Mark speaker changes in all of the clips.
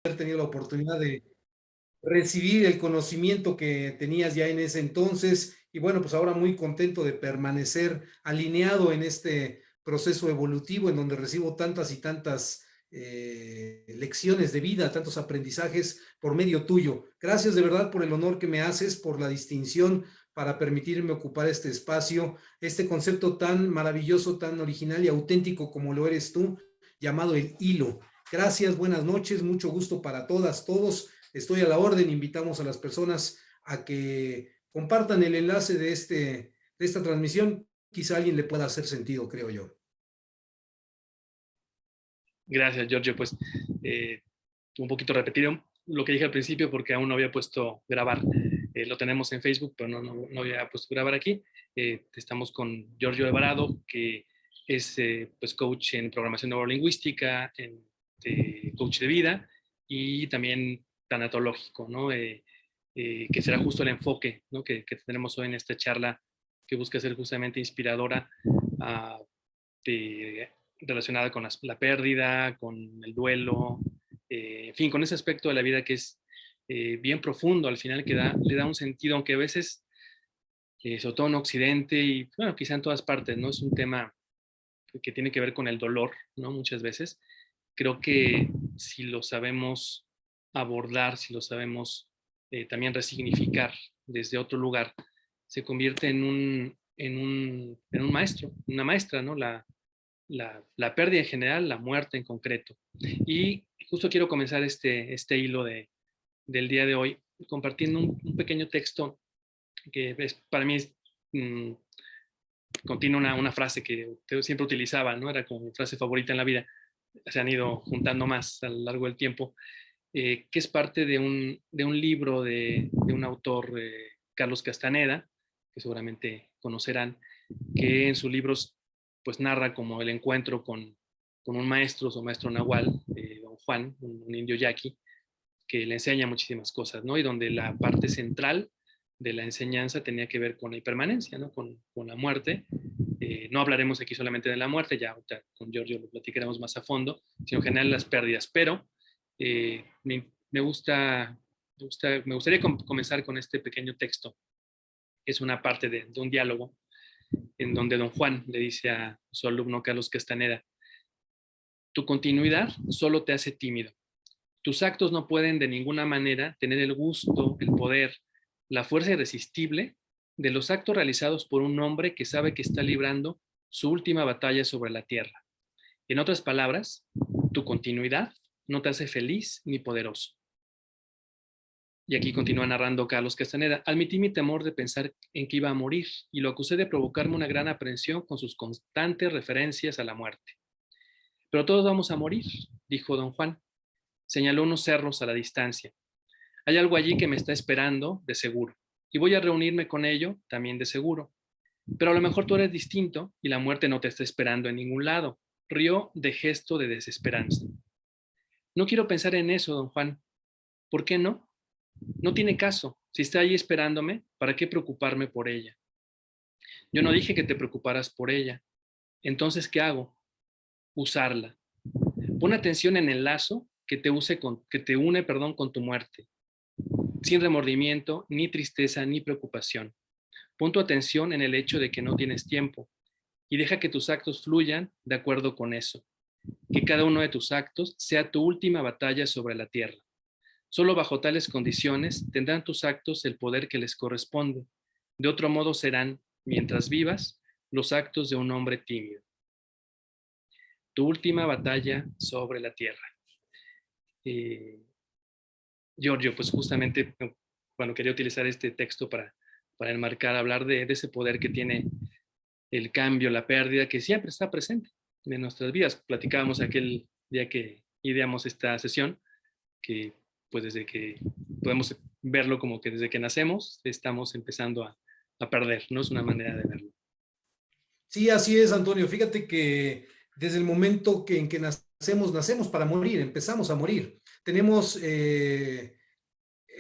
Speaker 1: haber tenido la oportunidad de recibir el conocimiento que tenías ya en ese entonces y bueno, pues ahora muy contento de permanecer alineado en este proceso evolutivo en donde recibo tantas y tantas lecciones de vida, tantos aprendizajes por medio tuyo. Gracias de verdad por el honor que me haces, por la distinción para permitirme ocupar este espacio, este concepto tan maravilloso, tan original y auténtico como lo eres tú, llamado el hilo. Gracias, buenas noches, mucho gusto para todas, todos. Estoy a la orden, invitamos a las personas a que compartan el enlace de esta transmisión. Quizá a alguien le pueda hacer sentido, creo yo.
Speaker 2: Gracias, Giorgio. Pues un poquito repetido lo que dije al principio porque aún no había puesto grabar. Lo tenemos en Facebook, pero no había puesto grabar aquí. Estamos con Giorgio Alvarado, que es pues coach en programación neurolingüística, coach de vida y también tanatológico, ¿no? Que será justo el enfoque, ¿no? que tendremos hoy en esta charla, que busca ser justamente inspiradora relacionada con la pérdida, con el duelo, en fin, con ese aspecto de la vida que es bien profundo al final, que le da un sentido, aunque a veces, sobre todo en Occidente y bueno, quizá en todas partes, ¿no? Es un tema que tiene que ver con el dolor, ¿no? Muchas veces. Creo que si lo sabemos abordar, si lo sabemos también resignificar desde otro lugar, se convierte en un maestro, una maestra, ¿no? La pérdida en general, la muerte en concreto. Y justo quiero comenzar este hilo del día de hoy compartiendo un pequeño texto que para mí contiene una frase que siempre utilizaba, ¿no? Era como mi frase favorita en la vida. Se han ido juntando más a lo largo del tiempo, que es parte de un libro de un autor, Carlos Castaneda, que seguramente conocerán, que en sus libros pues narra como el encuentro con un maestro, su maestro Nahual, don Juan, un indio yaqui, que le enseña muchísimas cosas, ¿no? Y donde la parte central de la enseñanza tenía que ver con la impermanencia, ¿no? Con la muerte. No hablaremos aquí solamente de la muerte, ya con Giorgio lo platicaremos más a fondo, sino en general las pérdidas, pero me gustaría comenzar con este pequeño texto, que es una parte de un diálogo en donde don Juan le dice a su alumno Carlos Castaneda: tu continuidad solo te hace tímido. Tus actos no pueden de ninguna manera tener el gusto, el poder, la fuerza irresistible de los actos realizados por un hombre que sabe que está librando su última batalla sobre la tierra. En otras palabras, tu continuidad no te hace feliz ni poderoso. Y aquí continúa narrando Carlos Castaneda: admití mi temor de pensar en que iba a morir y lo acusé de provocarme una gran aprensión con sus constantes referencias a la muerte. Pero todos vamos a morir, dijo don Juan. Señaló unos cerros a la distancia. Hay algo allí que me está esperando, de seguro, y voy a reunirme con ello, también de seguro. Pero a lo mejor tú eres distinto y la muerte no te está esperando en ningún lado. Rió de gesto de desesperanza. No quiero pensar en eso, don Juan. ¿Por qué no? No tiene caso. Si está ahí esperándome, ¿para qué preocuparme por ella? Yo no dije que te preocuparas por ella. Entonces, ¿qué hago? Usarla. Pon atención en el lazo que te une, con tu muerte, sin remordimiento, ni tristeza, ni preocupación. Pon tu atención en el hecho de que no tienes tiempo y deja que tus actos fluyan de acuerdo con eso. Que cada uno de tus actos sea tu última batalla sobre la tierra. Solo bajo tales condiciones tendrán tus actos el poder que les corresponde. De otro modo serán, mientras vivas, los actos de un hombre tímido. Tu última batalla sobre la tierra. Giorgio, pues justamente, bueno, quería utilizar este texto para enmarcar, hablar de ese poder que tiene el cambio, la pérdida, que siempre está presente en nuestras vidas. Platicábamos aquel día que ideamos esta sesión, que pues desde que podemos verlo como que desde que nacemos estamos empezando a perder, ¿no? Es una manera de verlo.
Speaker 1: Sí, así es, Antonio. Fíjate que desde el momento en que nacemos para morir, empezamos a morir. Tenemos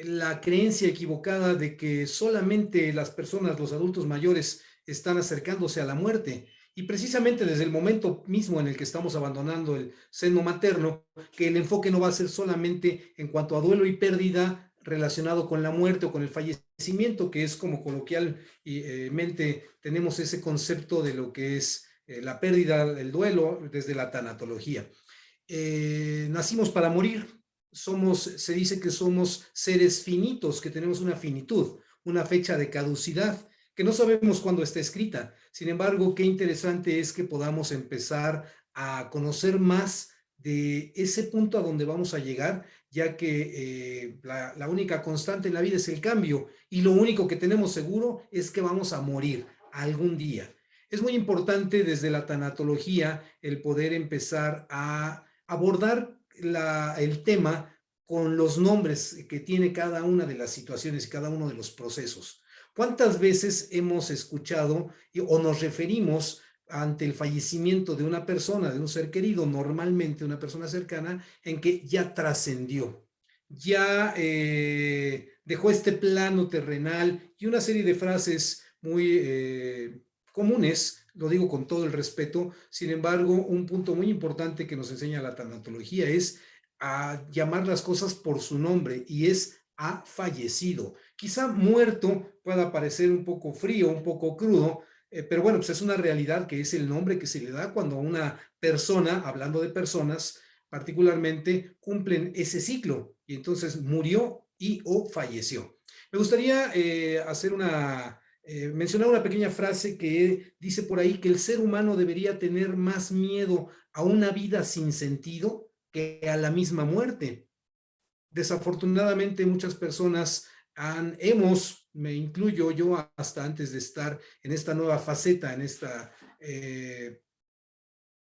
Speaker 1: la creencia equivocada de que solamente las personas, los adultos mayores, están acercándose a la muerte. Y precisamente desde el momento mismo en el que estamos abandonando el seno materno, que el enfoque no va a ser solamente en cuanto a duelo y pérdida relacionado con la muerte o con el fallecimiento, que es como coloquialmente tenemos ese concepto de lo que es la pérdida, el duelo, desde la tanatología. Nacimos para morir, se dice que somos seres finitos, que tenemos una finitud, una fecha de caducidad, que no sabemos cuándo está escrita. Sin embargo, qué interesante es que podamos empezar a conocer más de ese punto a donde vamos a llegar, ya que la única constante en la vida es el cambio y lo único que tenemos seguro es que vamos a morir algún día. Es muy importante desde la tanatología el poder empezar a abordar el tema con los nombres que tiene cada una de las situaciones y cada uno de los procesos. ¿Cuántas veces hemos escuchado o nos referimos ante el fallecimiento de una persona, de un ser querido, normalmente una persona cercana, en que ya trascendió, ya dejó este plano terrenal y una serie de frases muy comunes, lo digo con todo el respeto? Sin embargo, un punto muy importante que nos enseña la tanatología es a llamar las cosas por su nombre, y es ha fallecido. Quizá muerto pueda parecer un poco frío, un poco crudo, pero bueno, pues es una realidad, que es el nombre que se le da cuando una persona, hablando de personas particularmente, cumplen ese ciclo y entonces murió y o falleció. Me gustaría mencionar una pequeña frase que dice por ahí que el ser humano debería tener más miedo a una vida sin sentido que a la misma muerte. Desafortunadamente, muchas personas me incluyo yo hasta antes de estar en esta nueva faceta, en esta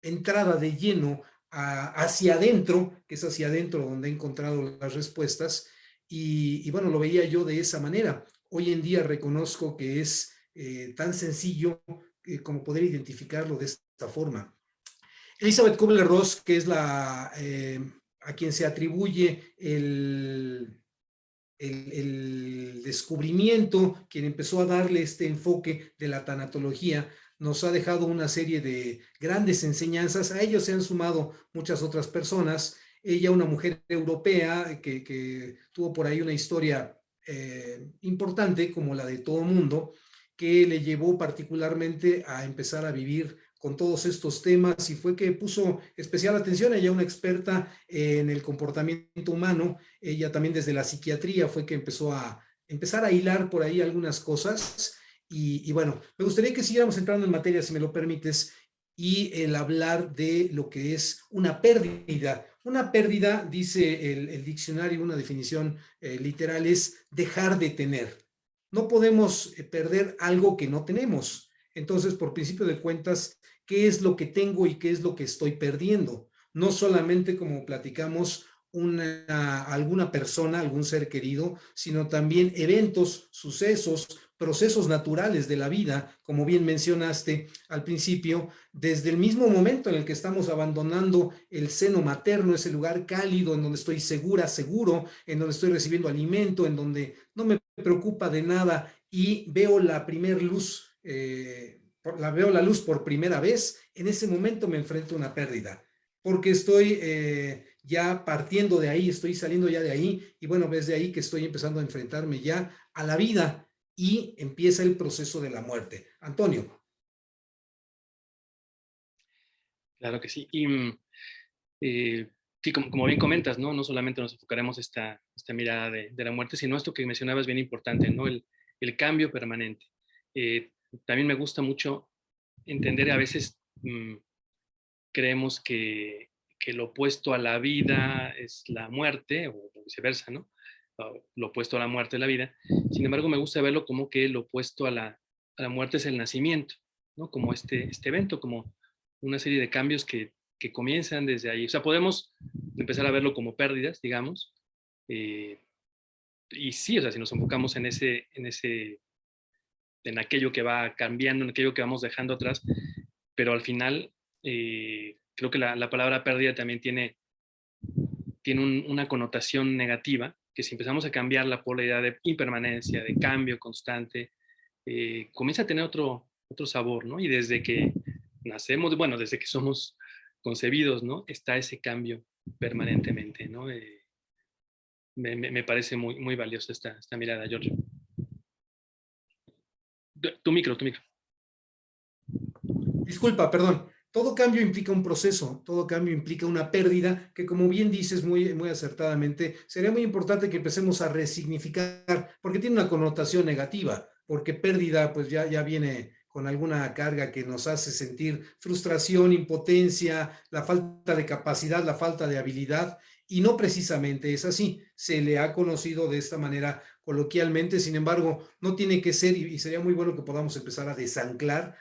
Speaker 1: entrada de lleno hacia adentro, que es hacia adentro donde he encontrado las respuestas, y bueno, lo veía yo de esa manera. Hoy en día reconozco que es tan sencillo como poder identificarlo de esta forma. Elizabeth Kubler-Ross, que es a quien se atribuye el descubrimiento, quien empezó a darle este enfoque de la tanatología, nos ha dejado una serie de grandes enseñanzas. A ellos se han sumado muchas otras personas. Ella, una mujer europea que tuvo por ahí una historia importante, como la de todo mundo, que le llevó particularmente a empezar a vivir con todos estos temas, y fue que puso especial atención. Ella, una experta en el comportamiento humano, ella también desde la psiquiatría fue que empezar a hilar por ahí algunas cosas. Y bueno, me gustaría que siguiéramos entrando en materia, si me lo permites, y el hablar de lo que es una pérdida. Una pérdida, dice el diccionario, una definición literal, es dejar de tener. No podemos perder algo que no tenemos. Entonces, por principio de cuentas, ¿qué es lo que tengo y qué es lo que estoy perdiendo? No solamente, como platicamos, alguna persona, algún ser querido, sino también eventos, sucesos, procesos naturales de la vida, como bien mencionaste al principio, desde el mismo momento en el que estamos abandonando el seno materno, ese lugar cálido en donde estoy segura, seguro, en donde estoy recibiendo alimento, en donde no me preocupa de nada y veo la primer luz, veo la luz por primera vez. En ese momento me enfrento a una pérdida, porque estoy ya partiendo de ahí, estoy saliendo ya de ahí, y bueno, desde ahí que estoy empezando a enfrentarme ya a la vida y empieza el proceso de la muerte. Antonio.
Speaker 2: Claro que sí. Y sí, como bien comentas, ¿no? No solamente nos enfocaremos esta mirada de la muerte, sino esto que mencionabas bien importante, ¿no? El cambio permanente. También me gusta mucho entender, a veces creemos que lo opuesto a la vida es la muerte, o viceversa, ¿no? Lo opuesto a la muerte es la vida. Sin embargo, me gusta verlo como que lo opuesto a la muerte es el nacimiento, ¿no? Como este evento, como una serie de cambios que comienzan desde ahí. O sea, podemos empezar a verlo como pérdidas, digamos. eh, y sí, o sea, si nos enfocamos en aquello que va cambiando, en aquello que vamos dejando atrás, pero al final creo que la palabra pérdida también tiene una connotación negativa, que si empezamos a cambiarla por la idea de impermanencia, de cambio constante, comienza a tener otro sabor, ¿no? Y nacemos, bueno, desde que somos concebidos, ¿no? Está ese cambio permanentemente, ¿no? Me parece muy, muy valiosa esta mirada, Giorgio. Tu micro, tu micro.
Speaker 1: Disculpa, perdón. Todo cambio implica un proceso, todo cambio implica una pérdida que, como bien dices muy, muy acertadamente, sería muy importante que empecemos a resignificar, porque tiene una connotación negativa, porque pérdida pues ya viene con alguna carga que nos hace sentir frustración, impotencia, la falta de capacidad, la falta de habilidad, y no precisamente es así. Se le ha conocido de esta manera coloquialmente, sin embargo, no tiene que ser, y sería muy bueno que podamos empezar a desanclar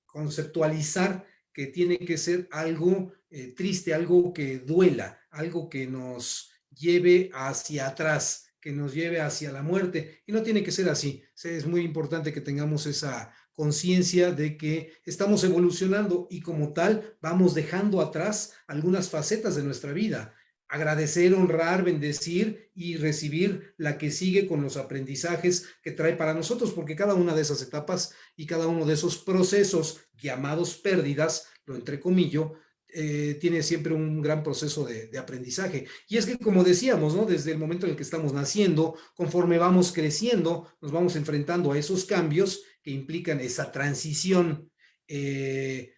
Speaker 1: conceptualizar que tiene que ser algo triste, algo que duela, algo que nos lleve hacia atrás, que nos lleve hacia la muerte. Y no tiene que ser así. Es muy importante que tengamos esa conciencia de que estamos evolucionando y como tal vamos dejando atrás algunas facetas de nuestra vida. Agradecer, honrar, bendecir y recibir la que sigue con los aprendizajes que trae para nosotros, porque cada una de esas etapas y cada uno de esos procesos llamados pérdidas, lo entrecomillo, tiene siempre un gran proceso de aprendizaje. Y es que, como decíamos, ¿no? Desde el momento en el que estamos naciendo, conforme vamos creciendo, nos vamos enfrentando a esos cambios que implican esa transición. Eh,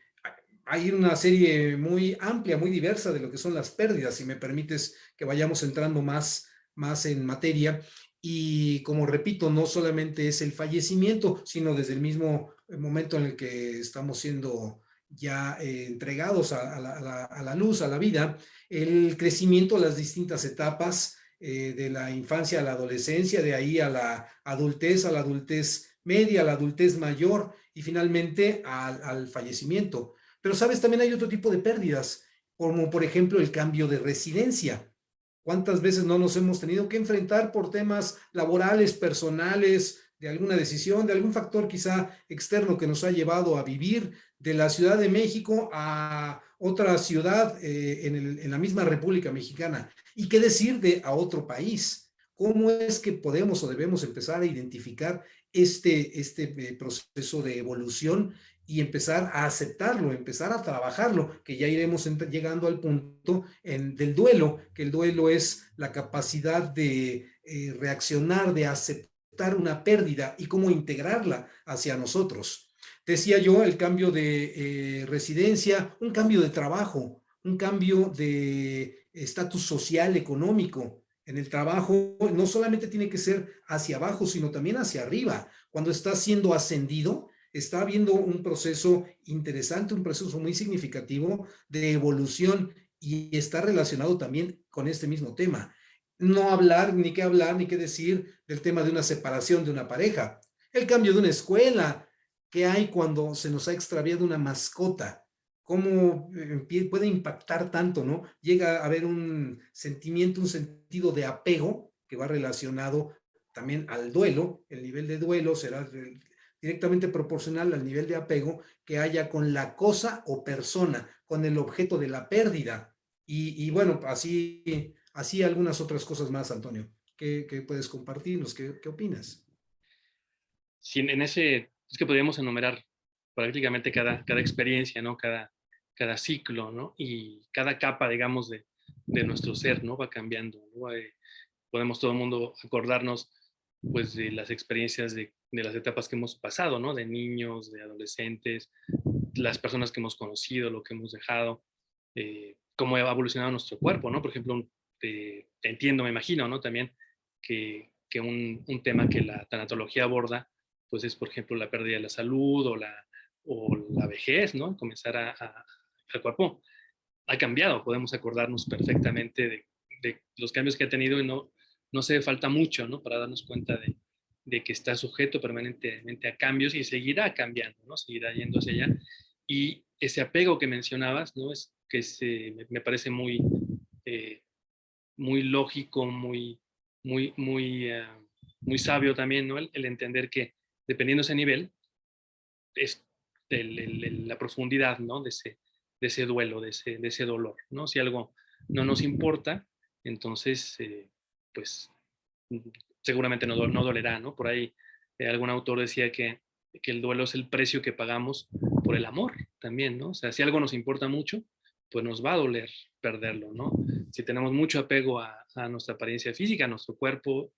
Speaker 1: Hay una serie muy amplia, muy diversa de lo que son las pérdidas, si me permites que vayamos entrando más en materia. Y como repito, no solamente es el fallecimiento, sino desde el mismo momento en el que estamos siendo ya entregados a la luz, a la vida, el crecimiento, las distintas etapas de la infancia a la adolescencia, de ahí a la adultez media, a la adultez mayor y finalmente al fallecimiento. Pero, ¿sabes? También hay otro tipo de pérdidas, como por ejemplo el cambio de residencia. ¿Cuántas veces no nos hemos tenido que enfrentar por temas laborales, personales, de alguna decisión, de algún factor quizá externo que nos ha llevado a vivir de la Ciudad de México a otra ciudad en la misma República Mexicana? ¿Y qué decir de a otro país? ¿Cómo es que podemos o debemos empezar a identificar este proceso de evolución y empezar a aceptarlo, empezar a trabajarlo, que ya iremos llegando al punto del duelo, que el duelo es la capacidad de reaccionar, de aceptar una pérdida y cómo integrarla hacia nosotros. Decía yo, el cambio de residencia, un cambio de trabajo, un cambio de estatus social, económico. En el trabajo no solamente tiene que ser hacia abajo, sino también hacia arriba. Cuando estás siendo ascendido, está habiendo un proceso interesante, un proceso muy significativo de evolución y está relacionado también con este mismo tema. No hablar, ni qué decir del tema de una separación de una pareja, el cambio de una escuela, qué hay cuando se nos ha extraviado una mascota, cómo puede impactar tanto, ¿no? Llega a haber un sentimiento, un sentido de apego que va relacionado también al duelo, el nivel de duelo será directamente proporcional al nivel de apego que haya con la cosa o persona, con el objeto de la pérdida. Y bueno, así algunas otras cosas más, Antonio. ¿Qué puedes compartirnos? ¿Qué opinas?
Speaker 2: Sí, en ese, es que podríamos enumerar prácticamente cada experiencia, ¿no? Cada ciclo, ¿no? Y cada capa, digamos, de nuestro ser, ¿no? Va cambiando, ¿no? Podemos todo el mundo acordarnos, pues, de las experiencias de las etapas que hemos pasado, ¿no? De niños, de adolescentes, las personas que hemos conocido, lo que hemos dejado, cómo ha evolucionado nuestro cuerpo, ¿no? Por ejemplo, te entiendo, me imagino, ¿no? También que un tema que la tanatología aborda, pues es, por ejemplo, la pérdida de la salud o la vejez, ¿no? Comenzar el cuerpo ha cambiado, podemos acordarnos perfectamente de los cambios que ha tenido y no se falta mucho, ¿no? Para darnos cuenta de que está sujeto permanentemente a cambios y seguirá cambiando, ¿no? Seguirá yendo hacia allá. Y ese apego que mencionabas, ¿no? Es que me parece eh, muy lógico, muy sabio también, ¿no? El entender que dependiendo de ese nivel, es la profundidad, ¿no? De ese duelo, de ese dolor, ¿no? Si algo no nos importa, entonces, pues seguramente no dolerá, ¿no? Por ahí algún autor decía que que el duelo es el precio que pagamos por el amor también, ¿no? O sea, si algo nos importa mucho, pues nos va a doler perderlo, ¿no? Si tenemos mucho apego a nuestra apariencia física, a nuestro cuerpo,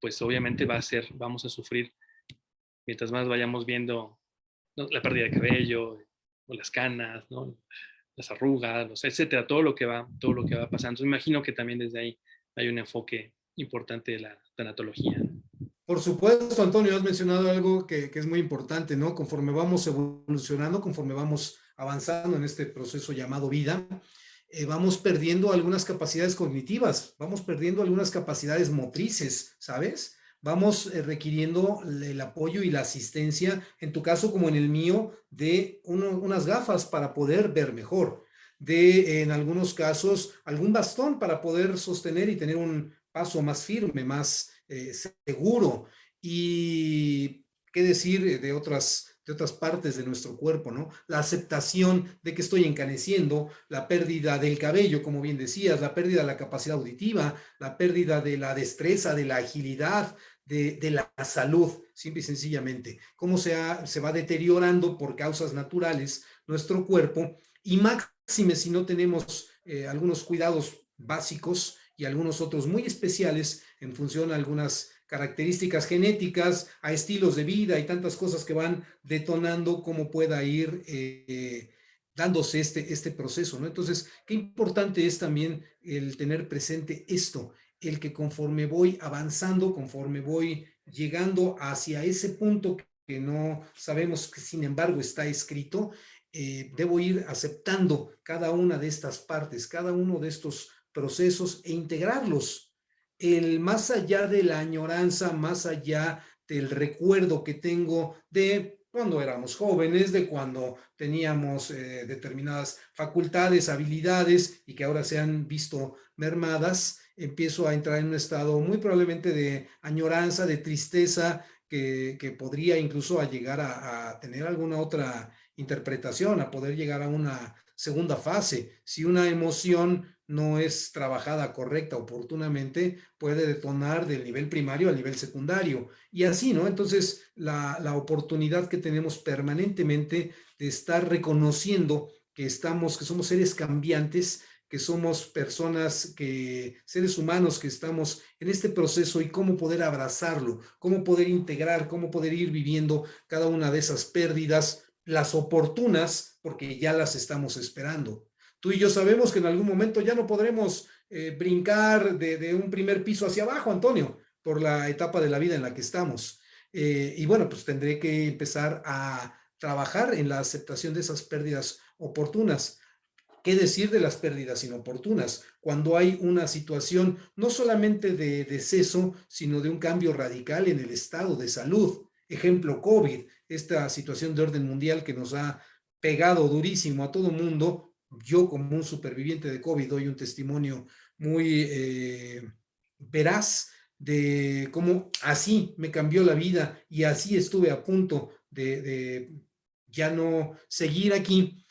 Speaker 2: pues obviamente vamos a sufrir mientras más vayamos viendo, ¿no?, la pérdida de cabello, o las canas, ¿no?, las arrugas, etcétera, todo lo que va pasando. Entonces, imagino que también desde ahí hay un enfoque importante de la tanatología, ¿no?
Speaker 1: Por supuesto, Antonio, has mencionado algo que es muy importante, ¿no? Conforme vamos evolucionando, conforme vamos avanzando en este proceso llamado vida, vamos perdiendo algunas capacidades cognitivas, vamos perdiendo algunas capacidades motrices, ¿sabes? Vamos requiriendo el apoyo y la asistencia, en tu caso como en el mío, de unas gafas para poder ver mejor, de en algunos casos algún bastón para poder sostener y tener un paso más firme, más seguro. Y qué decir de otras partes de nuestro cuerpo, ¿no? La aceptación de que estoy encaneciendo, la pérdida del cabello, como bien decías, la pérdida de la capacidad auditiva, la pérdida de la destreza, de la agilidad, de la salud, simple y sencillamente. Cómo se va deteriorando por causas naturales nuestro cuerpo y máxime si no tenemos algunos cuidados básicos y algunos otros muy especiales en función a algunas características genéticas, a estilos de vida y tantas cosas que van detonando cómo pueda ir dándose este proceso, ¿no? Entonces, qué importante es también el tener presente esto, el que conforme voy avanzando, conforme voy llegando hacia ese punto que no sabemos que sin embargo está escrito, debo ir aceptando cada una de estas partes, cada uno de estos procesos e integrarlos. El más allá de la añoranza, más allá del recuerdo que tengo de cuando éramos jóvenes, de cuando teníamos determinadas facultades, habilidades y que ahora se han visto mermadas, empiezo a entrar en un estado muy probablemente de añoranza, de tristeza, que podría incluso a llegar a tener alguna otra interpretación, a poder llegar a una segunda fase. Si una emoción no es trabajada correcta, oportunamente, puede detonar del nivel primario al nivel secundario. Y así, ¿no? Entonces, la oportunidad que tenemos permanentemente de estar reconociendo que que somos seres cambiantes, que somos personas, seres humanos que estamos en este proceso y cómo poder abrazarlo, cómo poder integrar, cómo poder ir viviendo cada una de esas pérdidas, las oportunas, porque ya las estamos esperando. Tú y yo sabemos que en algún momento ya no podremos brincar de un primer piso hacia abajo, Antonio, por la etapa de la vida en la que estamos. Y bueno, pues tendré que empezar a trabajar en la aceptación de esas pérdidas oportunas. ¿Qué decir de las pérdidas inoportunas? Cuando hay una situación no solamente de deceso, sino de un cambio radical en el estado de salud. Ejemplo, COVID, esta situación de orden mundial que nos ha pegado durísimo a todo el mundo. Yo como un superviviente de COVID doy un testimonio muy veraz de cómo así me cambió la vida y así estuve a punto de ya no seguir aquí.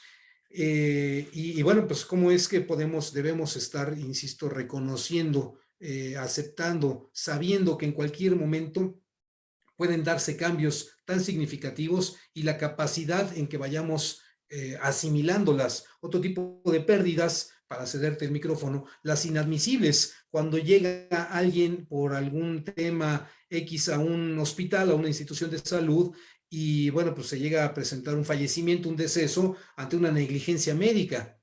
Speaker 1: Y bueno, pues cómo es que debemos estar, insisto, reconociendo, aceptando, sabiendo que en cualquier momento pueden darse cambios tan significativos y la capacidad en que vayamos asimilándolas. Otro tipo de pérdidas, para cederte el micrófono, las inadmisibles, cuando llega alguien por algún tema X a un hospital, a una institución de salud, y bueno, pues se llega a presentar un fallecimiento, un deceso ante una negligencia médica.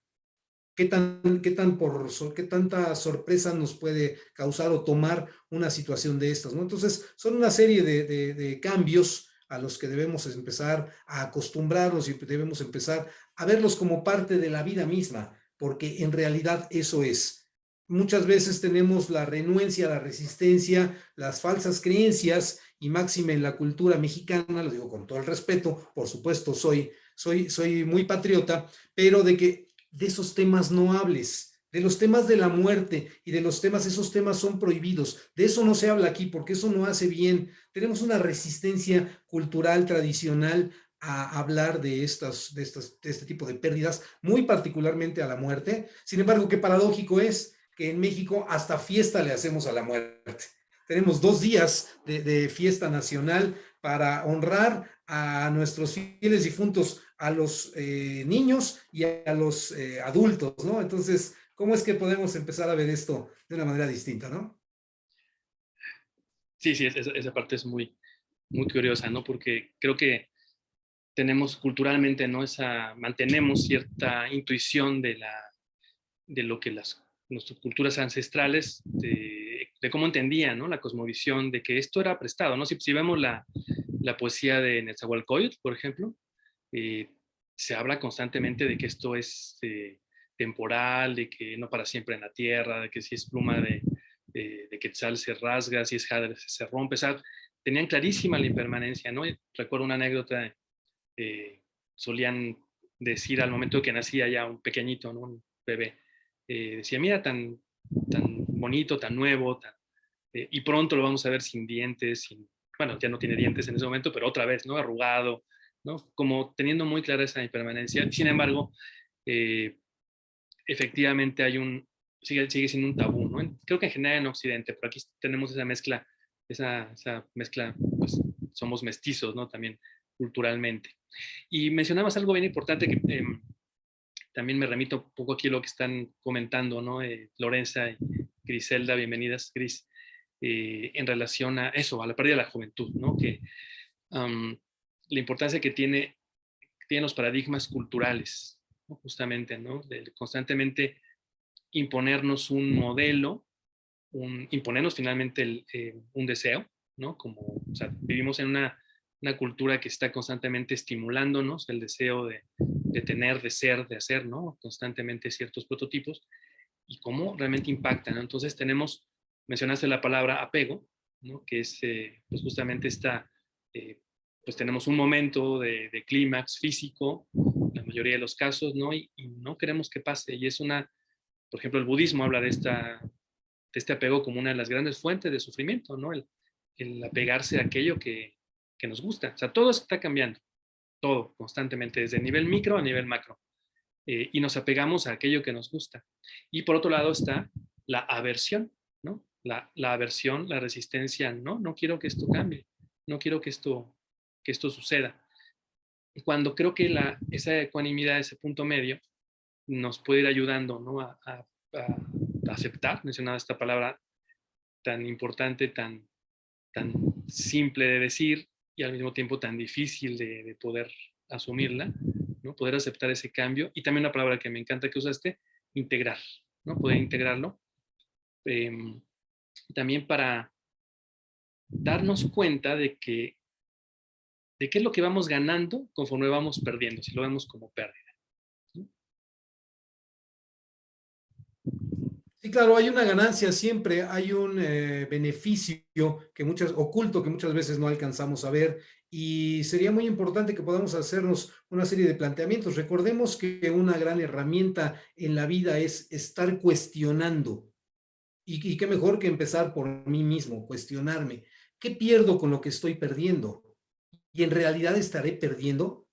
Speaker 1: ¿Qué tanta sorpresa nos puede causar o tomar una situación de estas, ¿no? Entonces, son una serie de cambios a los que debemos empezar a acostumbrarnos y debemos empezar a verlos como parte de la vida misma, porque en realidad eso es. Muchas veces tenemos la renuencia, la resistencia, las falsas creencias y máxime en la cultura mexicana, lo digo con todo el respeto, por supuesto soy muy patriota, pero de esos temas no hables, de los temas de la muerte y de los temas, esos temas son prohibidos. De eso no se habla aquí porque eso no hace bien. Tenemos una resistencia cultural tradicional a hablar de este tipo de pérdidas, muy particularmente a la muerte. Sin embargo, qué paradójico es que en México hasta fiesta le hacemos a la muerte. Tenemos 2 días de fiesta nacional para honrar a nuestros fieles difuntos, a los niños y a los adultos, ¿no? Entonces, ¿cómo es que podemos empezar a ver esto de una manera distinta, ¿no?
Speaker 2: Sí, sí, esa parte es muy, muy curiosa, ¿no? Porque creo que tenemos culturalmente, ¿no? Mantenemos cierta intuición de lo que nuestras culturas ancestrales, de cómo entendían, ¿no? La cosmovisión, de que esto era prestado, ¿no? Si vemos la poesía de Nezahualcóyotl, por ejemplo, eh, se habla constantemente de que esto es temporal, de que no para siempre en la tierra, de que si es pluma de Quetzal se rasga, si es jade se rompe, o sea, tenían clarísima la impermanencia, ¿no? Recuerdo una anécdota, solían decir al momento que nacía ya un pequeñito, ¿no? Un bebé, decía, mira, tan bonito, tan nuevo, y pronto lo vamos a ver sin dientes, bueno, ya no tiene dientes en ese momento, pero otra vez, ¿no? Arrugado, ¿no? Como teniendo muy clara esa impermanencia. Sin embargo, eh, efectivamente sigue siendo un tabú, ¿no? Creo que en general en Occidente, pero aquí tenemos esa mezcla, pues somos mestizos, ¿no? También culturalmente. Y mencionabas algo bien importante que también me remito un poco aquí a lo que están comentando, ¿no? Lorenza y Griselda, bienvenidas, Gris, en relación a eso, a la pérdida de la juventud, ¿no? Que la importancia que tienen los paradigmas culturales, ¿no? Justamente, ¿no? De constantemente imponernos un modelo, imponernos finalmente un deseo, ¿no? Como, o sea, vivimos en una cultura que está constantemente estimulándonos el deseo de tener, de ser, de hacer, ¿no? Constantemente ciertos prototipos y cómo realmente impactan, ¿no? Entonces mencionaste la palabra apego, ¿no? Que es pues justamente pues tenemos un momento de clímax físico, la mayoría de los casos, ¿no? Y no queremos que pase. Y por ejemplo, el budismo habla de este apego como una de las grandes fuentes de sufrimiento, ¿no? El apegarse a aquello que nos gusta. O sea, todo está cambiando, todo, constantemente, desde nivel micro a nivel macro. Y nos apegamos a aquello que nos gusta. Y por otro lado está la aversión, ¿no? La aversión, la resistencia, no quiero que esto cambie, no quiero que esto suceda. Y cuando creo que esa ecuanimidad, ese punto medio, nos puede ir ayudando, ¿no? A aceptar, mencionaba esta palabra tan importante, tan simple de decir y al mismo tiempo tan difícil de poder asumirla, ¿no? Poder aceptar ese cambio. Y también una palabra que me encanta que usaste, integrar, ¿no? Poder integrarlo. Eh, También para darnos cuenta de qué es lo que vamos ganando conforme vamos perdiendo, si lo vemos como pérdida, ¿no?
Speaker 1: Sí, claro, hay una ganancia siempre, hay un beneficio oculto que muchas veces no alcanzamos a ver y sería muy importante que podamos hacernos una serie de planteamientos. Recordemos que una gran herramienta en la vida es estar cuestionando y qué mejor que empezar por mí mismo, cuestionarme. ¿Qué pierdo con lo que estoy perdiendo? ¿Y en realidad estaré perdiendo?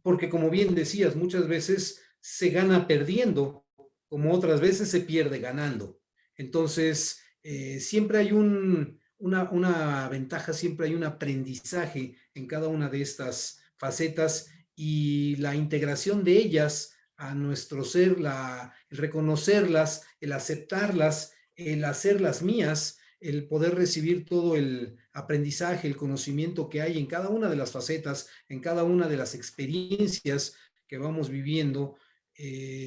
Speaker 1: Porque como bien decías, muchas veces se gana perdiendo, como otras veces se pierde ganando. Entonces, siempre hay una ventaja, siempre hay un aprendizaje en cada una de estas facetas y la integración de ellas a nuestro ser, el reconocerlas, el aceptarlas, el hacerlas mías, el poder recibir todo el aprendizaje, el conocimiento que hay en cada una de las facetas, en cada una de las experiencias que vamos viviendo,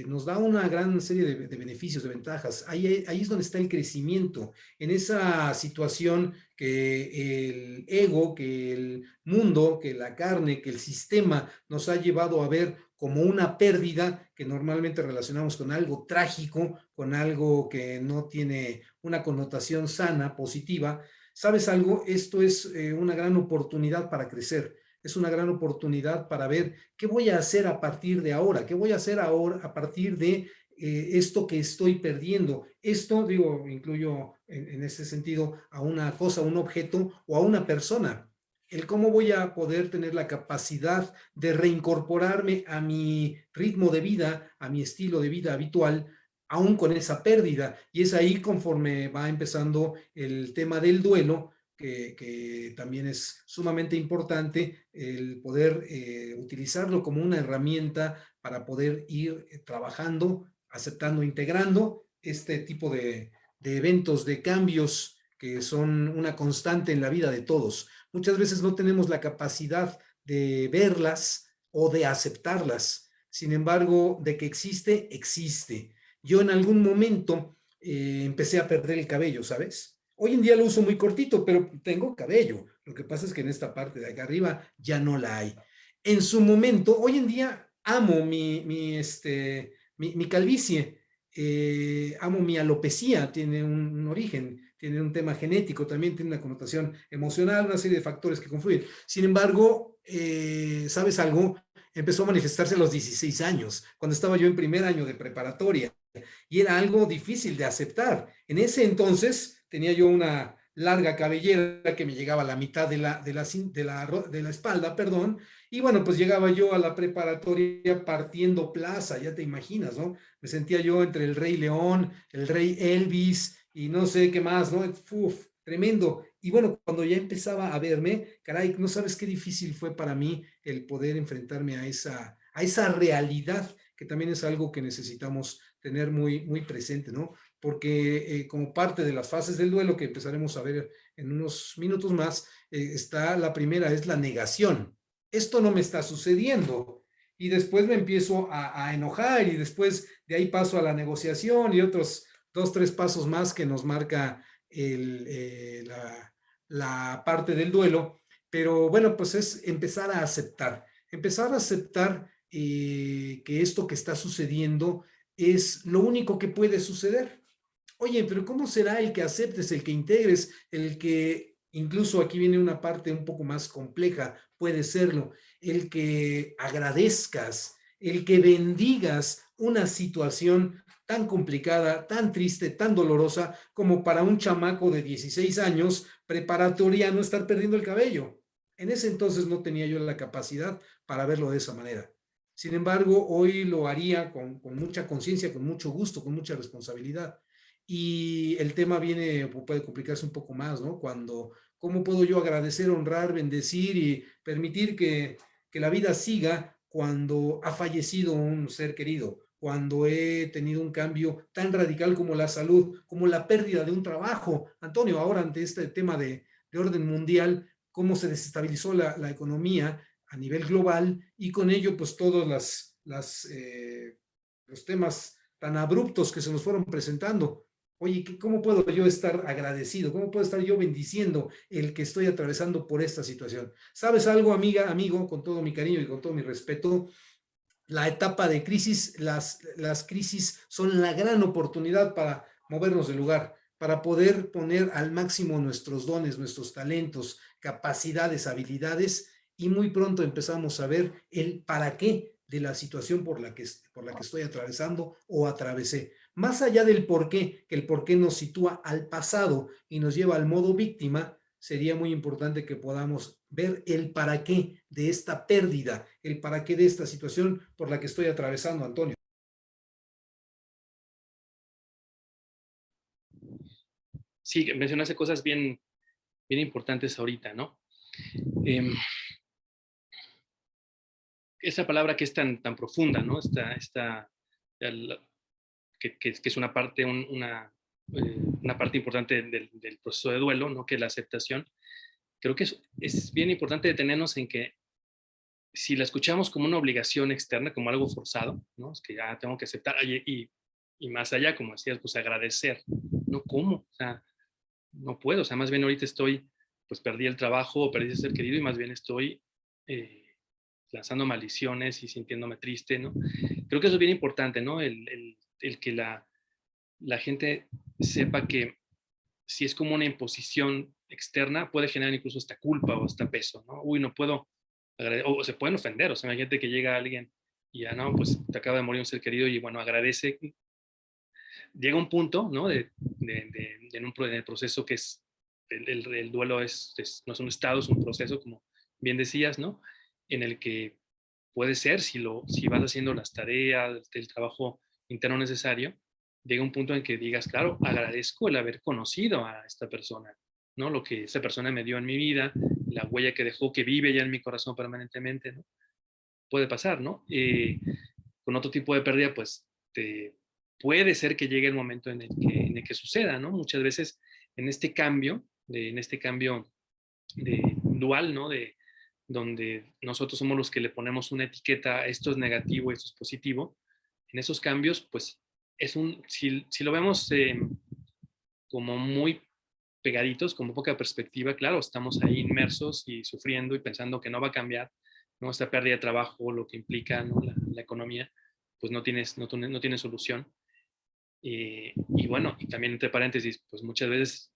Speaker 1: nos da una gran serie de beneficios, de ventajas. Ahí es donde está el crecimiento, en esa situación que el ego, que el mundo, que la carne, que el sistema nos ha llevado a ver como una pérdida que normalmente relacionamos con algo trágico, con algo que no tiene una connotación sana, positiva. ¿Sabes algo? Esto es una gran oportunidad para crecer, es una gran oportunidad para ver qué voy a hacer a partir de ahora, qué voy a hacer ahora a partir de esto que estoy perdiendo. Esto, digo, incluyo en este sentido a una cosa, a un objeto o a una persona. El cómo voy a poder tener la capacidad de reincorporarme a mi ritmo de vida, a mi estilo de vida habitual, aún con esa pérdida. Y es ahí conforme va empezando el tema del duelo, que también es sumamente importante el poder utilizarlo como una herramienta para poder ir trabajando, aceptando, integrando este tipo de eventos, de cambios que son una constante en la vida de todos. Muchas veces no tenemos la capacidad de verlas o de aceptarlas. Sin embargo, de que existe, existe. Yo en algún momento empecé a perder el cabello, ¿sabes? Hoy en día lo uso muy cortito, pero tengo cabello. Lo que pasa es que en esta parte de acá arriba ya no la hay. En su momento, hoy en día amo mi calvicie, amo mi alopecia, tiene un origen, tiene un tema genético, también tiene una connotación emocional, una serie de factores que confluyen. Sin embargo, ¿sabes algo? Empezó a manifestarse a los 16 años, cuando estaba yo en primer año de preparatoria, y era algo difícil de aceptar. En ese entonces tenía yo una larga cabellera que me llegaba a la mitad de la espalda, perdón, y bueno, pues llegaba yo a la preparatoria partiendo plaza, ya te imaginas, ¿no? Me sentía yo entre el Rey León, el Rey Elvis y no sé qué más, ¿no? Uf, tremendo. Y bueno, cuando ya empezaba a verme, caray, no sabes qué difícil fue para mí el poder enfrentarme a esa realidad, que también es algo que necesitamos tener muy, muy presente, ¿no? Porque como parte de las fases del duelo que empezaremos a ver en unos minutos más, está la primera, es la negación. Esto no me está sucediendo. Y después me empiezo a enojar y después de ahí paso a la negociación y otros dos, tres pasos más que nos marca la parte del duelo. Pero bueno, pues es empezar a aceptar que esto que está sucediendo es lo único que puede suceder. Oye, pero ¿cómo será el que aceptes, el que integres, el que incluso aquí viene una parte un poco más compleja, puede serlo, el que agradezcas, el que bendigas una situación tan complicada, tan triste, tan dolorosa como para un chamaco de 16 años preparatoria no estar perdiendo el cabello? En ese entonces no tenía yo la capacidad para verlo de esa manera. Sin embargo, hoy lo haría con mucha conciencia, con mucho gusto, con mucha responsabilidad. Y el tema viene, puede complicarse un poco más, ¿no? Cuando, ¿cómo puedo yo agradecer, honrar, bendecir y permitir que la vida siga cuando ha fallecido un ser querido, cuando he tenido un cambio tan radical como la salud, como la pérdida de un trabajo? Antonio, ahora ante este tema de orden mundial, cómo se desestabilizó la economía a nivel global y con ello, pues todos los temas tan abruptos que se nos fueron presentando. Oye, ¿cómo puedo yo estar agradecido? ¿Cómo puedo estar yo bendiciendo el que estoy atravesando por esta situación? ¿Sabes algo, amiga, amigo? Con todo mi cariño y con todo mi respeto, la etapa de crisis, las crisis son la gran oportunidad para movernos del lugar, para poder poner al máximo nuestros dones, nuestros talentos, capacidades, habilidades, y muy pronto empezamos a ver el para qué de la situación por la que estoy atravesando o atravesé. Más allá del por qué, que el por qué nos sitúa al pasado y nos lleva al modo víctima, sería muy importante que podamos ver el para qué de esta pérdida, el para qué de esta situación por la que estoy atravesando, Antonio.
Speaker 2: Sí, mencionaste cosas bien, bien importantes ahorita, ¿no? Eh, esa palabra que es tan profunda, ¿no? El, que es una parte, una parte importante del proceso de duelo, ¿no? Que es la aceptación. Creo que es bien importante detenernos en que si la escuchamos como una obligación externa, como algo forzado, ¿no? Es que ya tengo que aceptar y más allá, como decías, pues agradecer, ¿no? ¿Cómo? O sea, no puedo, o sea, más bien ahorita pues perdí el trabajo, perdí a ser querido y más bien estoy eh, lanzando maldiciones y sintiéndome triste, ¿no? Creo que eso es bien importante, ¿no? El que la gente sepa que si es como una imposición externa, puede generar incluso hasta culpa o hasta peso, ¿no? Uy, no puedo, o se pueden ofender, o sea, hay gente que llega a alguien y ya, no, pues te acaba de morir un ser querido y bueno, agradece. Llega un punto, ¿no? En el proceso que es, el duelo no es un estado, es un proceso, como bien decías, ¿no? En el que puede ser, si vas haciendo las tareas, el trabajo interno necesario, llega un punto en que digas, claro, agradezco el haber conocido a esta persona, ¿no? Lo que esa persona me dio en mi vida, la huella que dejó, que vive ya en mi corazón permanentemente, ¿no? Puede pasar, ¿no? Con otro tipo de pérdida, pues puede ser que llegue el momento en el que suceda, ¿no? Muchas veces en este cambio, de dual, ¿no? Donde nosotros somos los que le ponemos una etiqueta, esto es negativo, esto es positivo, en esos cambios, pues si lo vemos como muy pegaditos, con poca perspectiva, claro, estamos ahí inmersos y sufriendo y pensando que no va a cambiar, ¿no? Esta pérdida de trabajo, lo que implica, ¿no? La economía, pues no tiene solución. Y bueno, y también entre paréntesis, pues muchas veces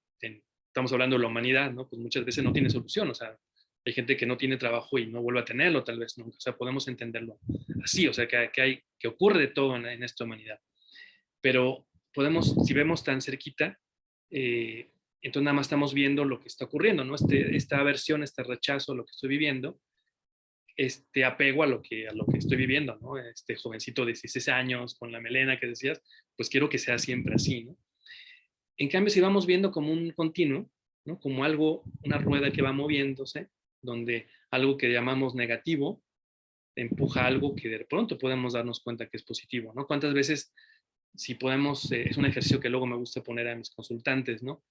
Speaker 2: estamos hablando de la humanidad, ¿no? Pues muchas veces no tiene solución, o sea, hay gente que no tiene trabajo y no vuelve a tenerlo, tal vez, ¿no? O sea, podemos entenderlo así, o sea, que ocurre de todo en esta humanidad. Pero si vemos tan cerquita, entonces nada más estamos viendo lo que está ocurriendo, ¿no? Esta aversión, este rechazo, lo que estoy viviendo, este apego a lo que estoy viviendo, ¿no? Este jovencito de 16 años con la melena que decías, pues quiero que sea siempre así, ¿no? En cambio, si vamos viendo como un continuo, ¿no? Como algo, una rueda que va moviéndose, donde algo que llamamos negativo empuja algo que de pronto podemos darnos cuenta que es positivo, ¿no? ¿Cuántas veces, si podemos, es un ejercicio que luego me gusta poner a mis consultantes, ¿no?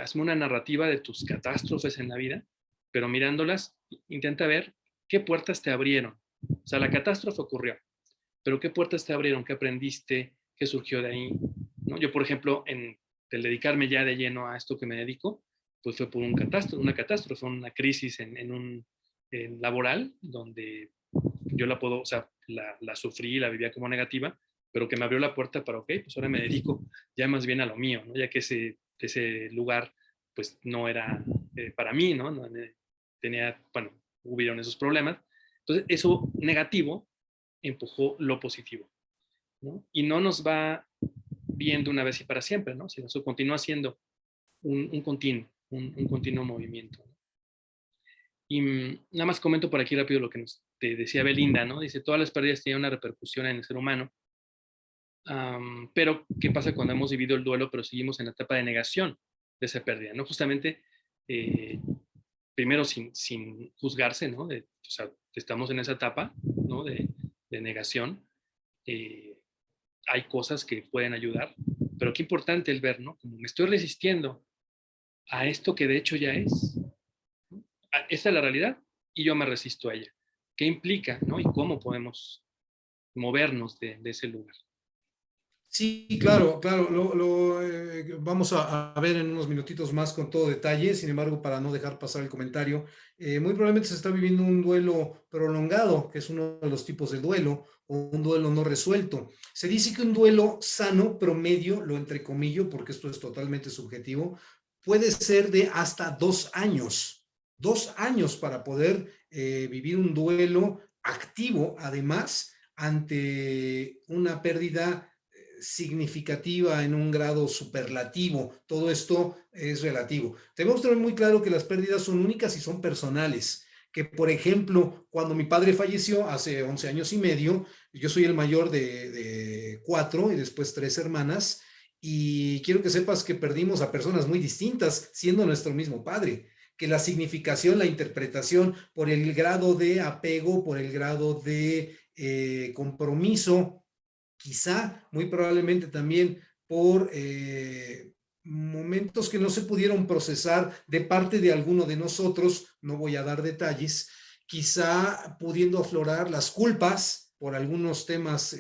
Speaker 2: Hazme una narrativa de tus catástrofes en la vida, pero mirándolas, intenta ver qué puertas te abrieron. O sea, la catástrofe ocurrió, pero qué puertas te abrieron, qué aprendiste, qué surgió de ahí, ¿no? Yo, por ejemplo, el dedicarme ya de lleno a esto que me dedico, pues fue por una catástrofe, una crisis en un laboral, donde yo o sea, la sufrí, la vivía como negativa, pero que me abrió la puerta para, ok, pues ahora me dedico ya más bien a lo mío, ¿no? Ya que ese lugar, pues no era para mí, ¿no? Bueno, hubieron esos problemas. Entonces, eso negativo empujó lo positivo, ¿no? Y no nos va viendo una vez y para siempre, ¿no? Sino eso continúa siendo un continuo movimiento, ¿no? Y nada más comento por aquí rápido lo que te decía Belinda, ¿no? Dice, todas las pérdidas tienen una repercusión en el ser humano, pero ¿qué pasa cuando hemos vivido el duelo, pero seguimos en la etapa de negación de esa pérdida, ¿no? Justamente, eh, primero sin juzgarse, ¿no? O sea, estamos en esa etapa, ¿no? De negación. Eh, Hay cosas que pueden ayudar, pero qué importante el ver, ¿no? Como me estoy resistiendo a esto que de hecho ya es, ¿no? Esta es la realidad y yo me resisto a ella. ¿Qué implica, no? Y cómo podemos movernos de ese lugar.
Speaker 1: Sí, claro, claro, vamos a ver en unos minutitos más con todo detalle. Sin embargo, para no dejar pasar el comentario, muy probablemente se está viviendo un duelo prolongado, que es uno de los tipos de duelo, o un duelo no resuelto. Se dice que un duelo sano, promedio, lo entrecomillo, porque esto es totalmente subjetivo, puede ser de hasta 2 años. 2 años para poder vivir un duelo activo, además, ante una pérdida significativa en un grado superlativo. Todo esto es relativo. Debemos tener muy claro que las pérdidas son únicas y son personales. Que, por ejemplo, cuando mi padre falleció hace 11 años y medio, yo soy el mayor de 4 y después 3 hermanas, y quiero que sepas que perdimos a personas muy distintas siendo nuestro mismo padre, que la significación, la interpretación, por el grado de apego, por el grado de compromiso, quizá, muy probablemente también por momentos que no se pudieron procesar de parte de alguno de nosotros, no voy a dar detalles, quizá pudiendo aflorar las culpas por algunos temas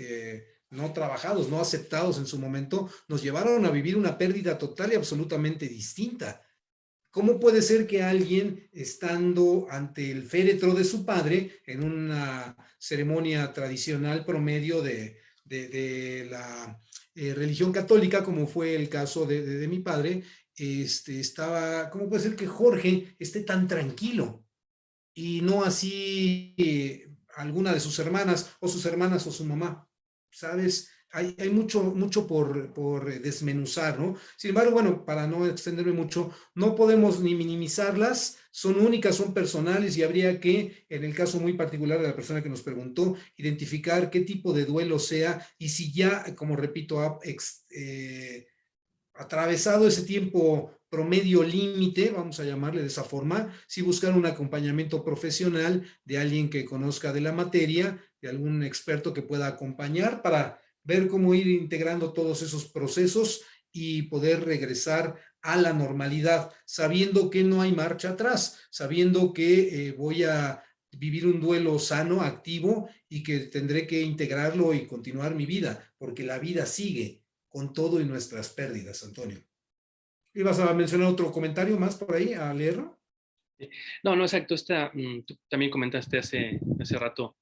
Speaker 1: no trabajados, no aceptados en su momento, nos llevaron a vivir una pérdida total y absolutamente distinta. ¿Cómo puede ser que alguien, estando ante el féretro de su padre, en una ceremonia tradicional promedio de la religión católica, como fue el caso de mi padre, ¿cómo puede ser que Jorge esté tan tranquilo y no así alguna de sus hermanas o sus hermanas o su mamá? ¿Sabes? Hay mucho por desmenuzar, ¿no? Sin embargo, bueno, para no extenderme mucho, no podemos ni minimizarlas, son únicas, son personales y habría que, en el caso muy particular de la persona que nos preguntó, identificar qué tipo de duelo sea y si ya, como repito, atravesado ese tiempo promedio límite, vamos a llamarle de esa forma, sí buscar un acompañamiento profesional de alguien que conozca de la materia, de algún experto que pueda acompañar para ver cómo ir integrando todos esos procesos y poder regresar a la normalidad, sabiendo que no hay marcha atrás, sabiendo que voy a vivir un duelo sano, activo, y que tendré que integrarlo y continuar mi vida, porque la vida sigue con todo y nuestras pérdidas, Antonio. ¿Ibas a mencionar otro comentario más por ahí, a leerlo?
Speaker 2: No, no, exacto. Tú también comentaste hace rato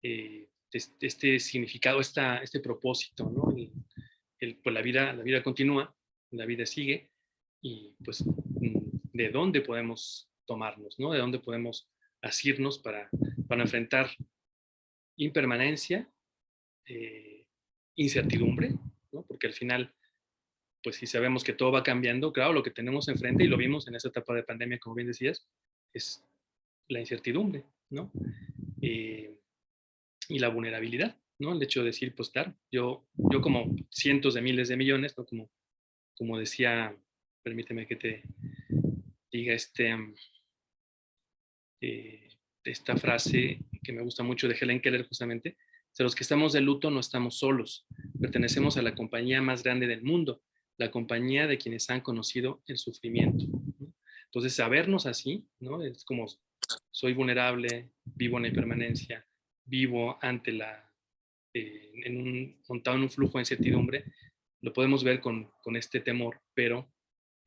Speaker 2: este significado, este propósito, ¿no? Pues la vida continúa, la vida sigue y pues de dónde podemos tomarnos, ¿no? De dónde podemos asirnos para enfrentar impermanencia, eh, incertidumbre, ¿no? Porque al final, pues si sabemos que todo va cambiando, claro, lo que tenemos enfrente, y lo vimos en esa etapa de pandemia, como bien decías, es la incertidumbre, ¿no? Eh, y la vulnerabilidad, ¿no? El hecho de decir, pues claro, yo como cientos de miles de millones, ¿no? Como decía, permíteme que te diga eh, esta frase que me gusta mucho de Helen Keller justamente, de los que estamos de luto no estamos solos, pertenecemos a la compañía más grande del mundo, la compañía de quienes han conocido el sufrimiento, ¿no? Entonces, sabernos así, ¿no? Es como soy vulnerable, vivo en la impermanencia, vivo ante montado en un flujo de incertidumbre, lo podemos ver con este temor, pero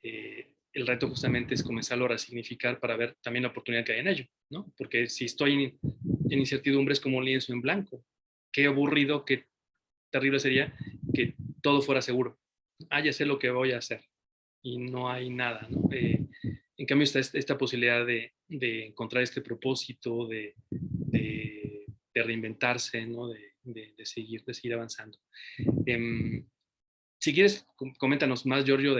Speaker 2: el reto justamente es comenzarlo a resignificar para ver también la oportunidad que hay en ello, ¿no? Porque si estoy en incertidumbre es como un lienzo en blanco. Qué aburrido, qué terrible sería que todo fuera seguro. Ah, ya sé lo que voy a hacer y no hay nada, ¿no? En cambio está esta posibilidad de encontrar este propósito, de reinventarse, ¿no? De seguir avanzando. Eh, si quieres, coméntanos más, Giorgio,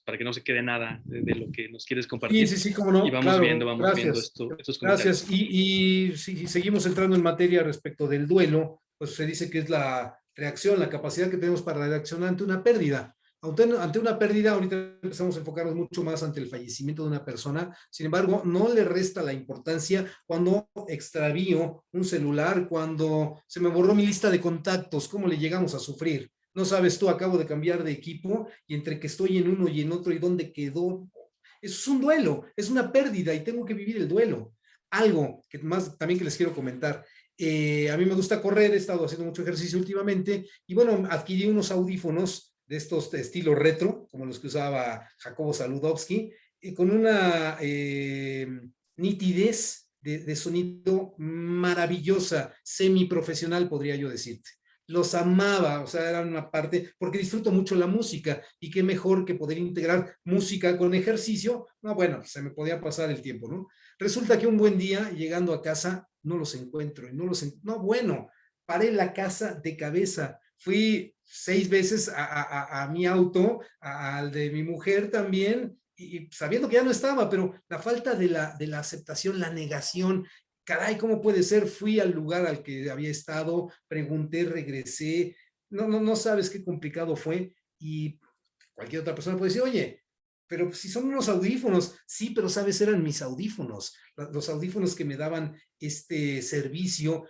Speaker 2: para que no se quede nada de lo que nos quieres
Speaker 1: Sí,
Speaker 2: compartir.
Speaker 1: sí, sí, cómo
Speaker 2: Y
Speaker 1: no,
Speaker 2: vamos
Speaker 1: claro,
Speaker 2: viendo
Speaker 1: gracias.
Speaker 2: estos comentarios.
Speaker 1: Gracias. Y si seguimos entrando en materia respecto del duelo, pues se dice que es la reacción, la capacidad que tenemos para reaccionar ante una pérdida. Ante una pérdida, ahorita empezamos a enfocarnos mucho más ante el fallecimiento de una persona. Sin embargo, no le resta la importancia cuando extravío un celular, cuando se me borró mi lista de contactos, cómo le llegamos a sufrir. No sabes tú, acabo de cambiar de equipo y entre que estoy en uno y en otro y dónde quedó, eso es un duelo, es una pérdida y tengo que vivir el duelo. Algo que más también que les quiero comentar. A mí me gusta correr, he estado haciendo mucho ejercicio últimamente y bueno, adquirí unos audífonos de estos de estilo retro, como los que usaba Jacobo Saludowski, con una nitidez de sonido maravillosa, semiprofesional, podría yo decirte. Los amaba, o sea, eran una parte, porque disfruto mucho la música y qué mejor que poder integrar música con ejercicio. No, bueno, se me podía pasar el tiempo, ¿no? Resulta que un buen día, llegando a casa, no los encuentro y no, bueno, paré la casa de cabeza. Fui 6 veces a mi auto, al de mi mujer también, y sabiendo que ya no estaba, pero la falta de la aceptación, la negación, caray, ¿cómo puede ser? Fui al lugar al que había estado, pregunté, regresé, no sabes qué complicado fue y cualquier otra persona puede decir, oye, pero si son unos audífonos, sí, pero sabes, eran mis audífonos, los audífonos que me daban este servicio,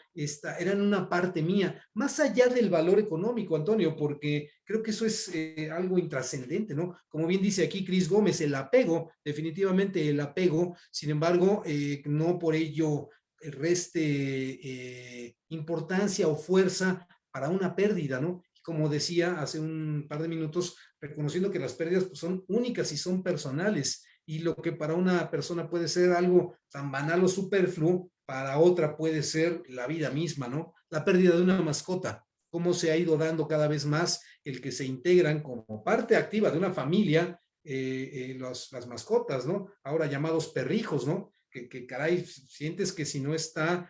Speaker 1: eran una parte mía, más allá del valor económico, Antonio, porque creo que eso es algo intrascendente, ¿no? Como bien dice aquí Cris Gómez, el apego, definitivamente el apego, sin embargo, no por ello reste importancia o fuerza para una pérdida, ¿no? Como decía hace un par de minutos, reconociendo que las pérdidas pues, son únicas y son personales, y lo que para una persona puede ser algo tan banal o superfluo, para otra puede ser la vida misma, ¿no? La pérdida de una mascota, cómo se ha ido dando cada vez más el que se integran como parte activa de una familia las mascotas, ¿no? Ahora llamados perrijos, ¿no? Que caray, sientes que si no está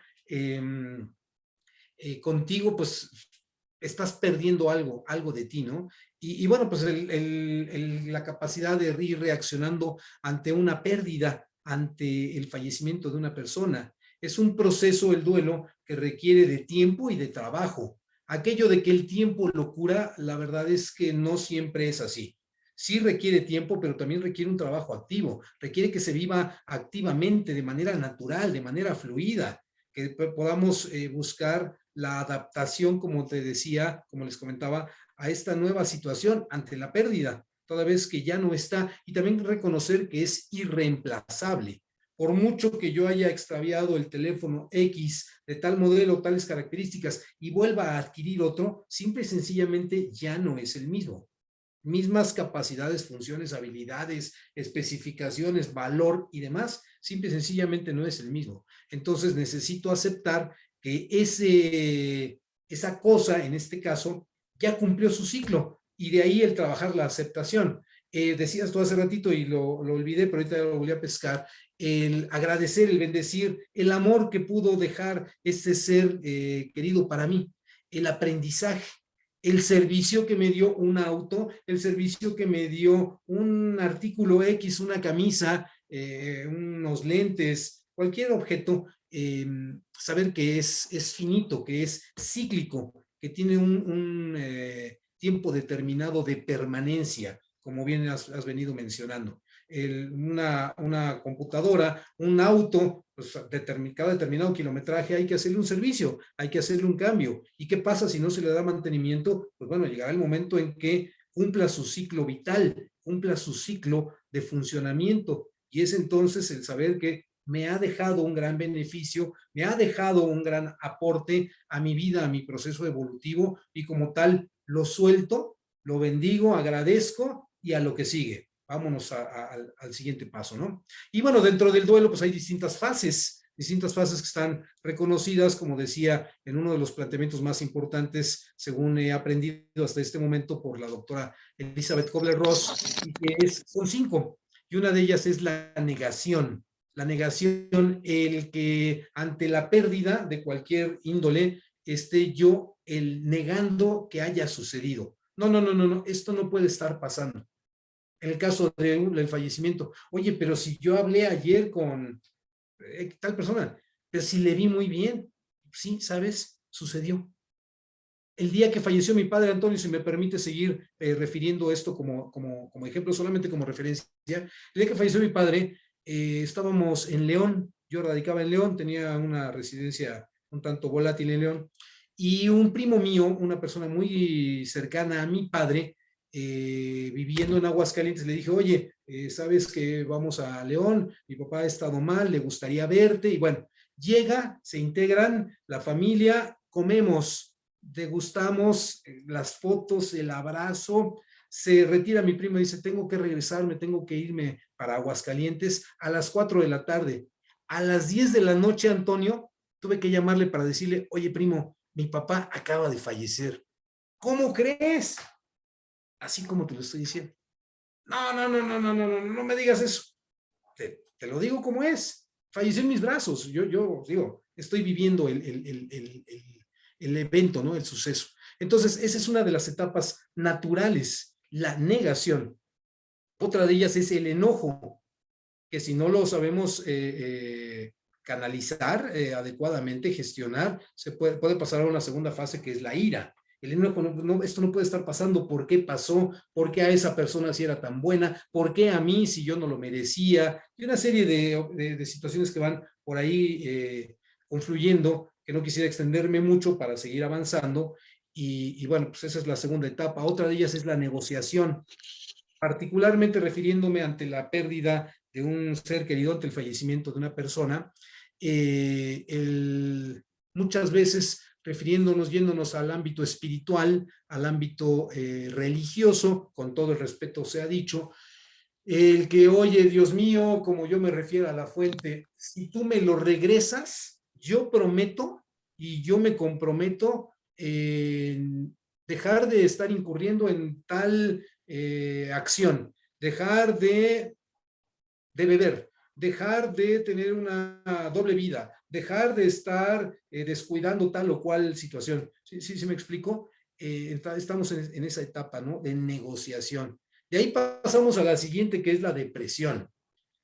Speaker 1: contigo, pues estás perdiendo algo de ti, ¿no? Y bueno, pues la capacidad de ir reaccionando ante una pérdida, ante el fallecimiento de una persona. Es un proceso, el duelo, que requiere de tiempo y de trabajo. Aquello de que el tiempo lo cura, la verdad es que no siempre es así. Sí requiere tiempo, pero también requiere un trabajo activo, requiere que se viva activamente, de manera natural, de manera fluida, que podamos buscar la adaptación, como te decía, como les comentaba, a esta nueva situación ante la pérdida, toda vez que ya no está, y también reconocer que es irreemplazable. Por mucho que yo haya extraviado el teléfono X de tal modelo, tales características, y vuelva a adquirir otro, simple y sencillamente ya no es el mismo. Mismas capacidades, funciones, habilidades, especificaciones, valor y demás, simple y sencillamente no es el mismo. Entonces necesito aceptar que esa cosa, en este caso, ya cumplió su ciclo, y de ahí el trabajar la aceptación. Decías tú hace ratito y lo olvidé, pero ahorita lo volví a pescar, el agradecer, el bendecir, el amor que pudo dejar este ser querido para mí, el aprendizaje, el servicio que me dio un auto, el servicio que me dio un artículo X, una camisa, unos lentes, cualquier objeto, saber que es finito, que es cíclico, que tiene un tiempo determinado de permanencia, como bien has venido mencionando. Una computadora, un auto, pues cada determinado kilometraje hay que hacerle un servicio, hay que hacerle un cambio. ¿Y qué pasa si no se le da mantenimiento? Pues bueno, llegará el momento en que cumpla su ciclo vital, cumpla su ciclo de funcionamiento. Y es entonces el saber que me ha dejado un gran beneficio, me ha dejado un gran aporte a mi vida, a mi proceso evolutivo, y como tal lo suelto, lo bendigo, agradezco y a lo que sigue. Vámonos al siguiente paso, ¿no? Y bueno, dentro del duelo pues hay distintas fases que están reconocidas, como decía, en uno de los planteamientos más importantes, según he aprendido hasta este momento por la doctora Elizabeth Kubler-Ross, y que son 5, y una de ellas es la negación. La negación, el que ante la pérdida de cualquier índole esté yo el negando que haya sucedido. No, no, no, no, no, esto no puede estar pasando. En el caso del fallecimiento, oye, pero si yo hablé ayer con tal persona, pero si le vi muy bien, sí, ¿sabes? Sucedió. El día que falleció mi padre Antonio, si me permite seguir refiriendo esto como ejemplo, solamente como referencia, el día que falleció mi padre, estábamos en León, yo radicaba en León, tenía una residencia un tanto volátil en León, y un primo mío, una persona muy cercana a mi padre, viviendo en Aguascalientes, le dije, oye, ¿sabes que vamos a León? Mi papá ha estado mal, le gustaría verte, y bueno, llega, se integran la familia, comemos, degustamos las fotos, el abrazo, se retira mi primo y dice, tengo que regresarme, tengo que irme para Aguascalientes a las 4 de la tarde. A las 10 de la noche, Antonio, tuve que llamarle para decirle, oye primo, mi papá acaba de fallecer. ¿Cómo crees? Así como te lo estoy diciendo. No, no, no, no, no, no, no, no me digas eso. Te lo digo como es. Falleció en mis brazos. Yo digo, estoy viviendo el evento, ¿no? El suceso. Entonces, esa es una de las etapas naturales, la negación. Otra de ellas es el enojo, que si no lo sabemos canalizar adecuadamente, gestionar, se puede pasar a una segunda fase que es la ira. El enojo, esto no puede estar pasando, ¿por qué pasó? ¿Por qué a esa persona si era tan buena? ¿Por qué a mí si yo no lo merecía? Y una serie de situaciones que van por ahí confluyendo, que no quisiera extenderme mucho para seguir avanzando. Y bueno, pues esa es la segunda etapa. Otra de ellas es la negociación, particularmente refiriéndome ante la pérdida de un ser querido, ante el fallecimiento de una persona, muchas veces refiriéndonos, yéndonos al ámbito espiritual, al ámbito religioso, con todo el respeto se ha dicho, el que, oye, Dios mío, como yo me refiero a la fuente, si tú me lo regresas, yo prometo y yo me comprometo en dejar de estar incurriendo en tal acción, dejar de beber, dejar de tener una doble vida, dejar de estar descuidando tal o cual situación. ¿Sí, sí, sí me explico? Estamos en esa etapa, ¿no? De negociación. De ahí pasamos a la siguiente, que es la depresión,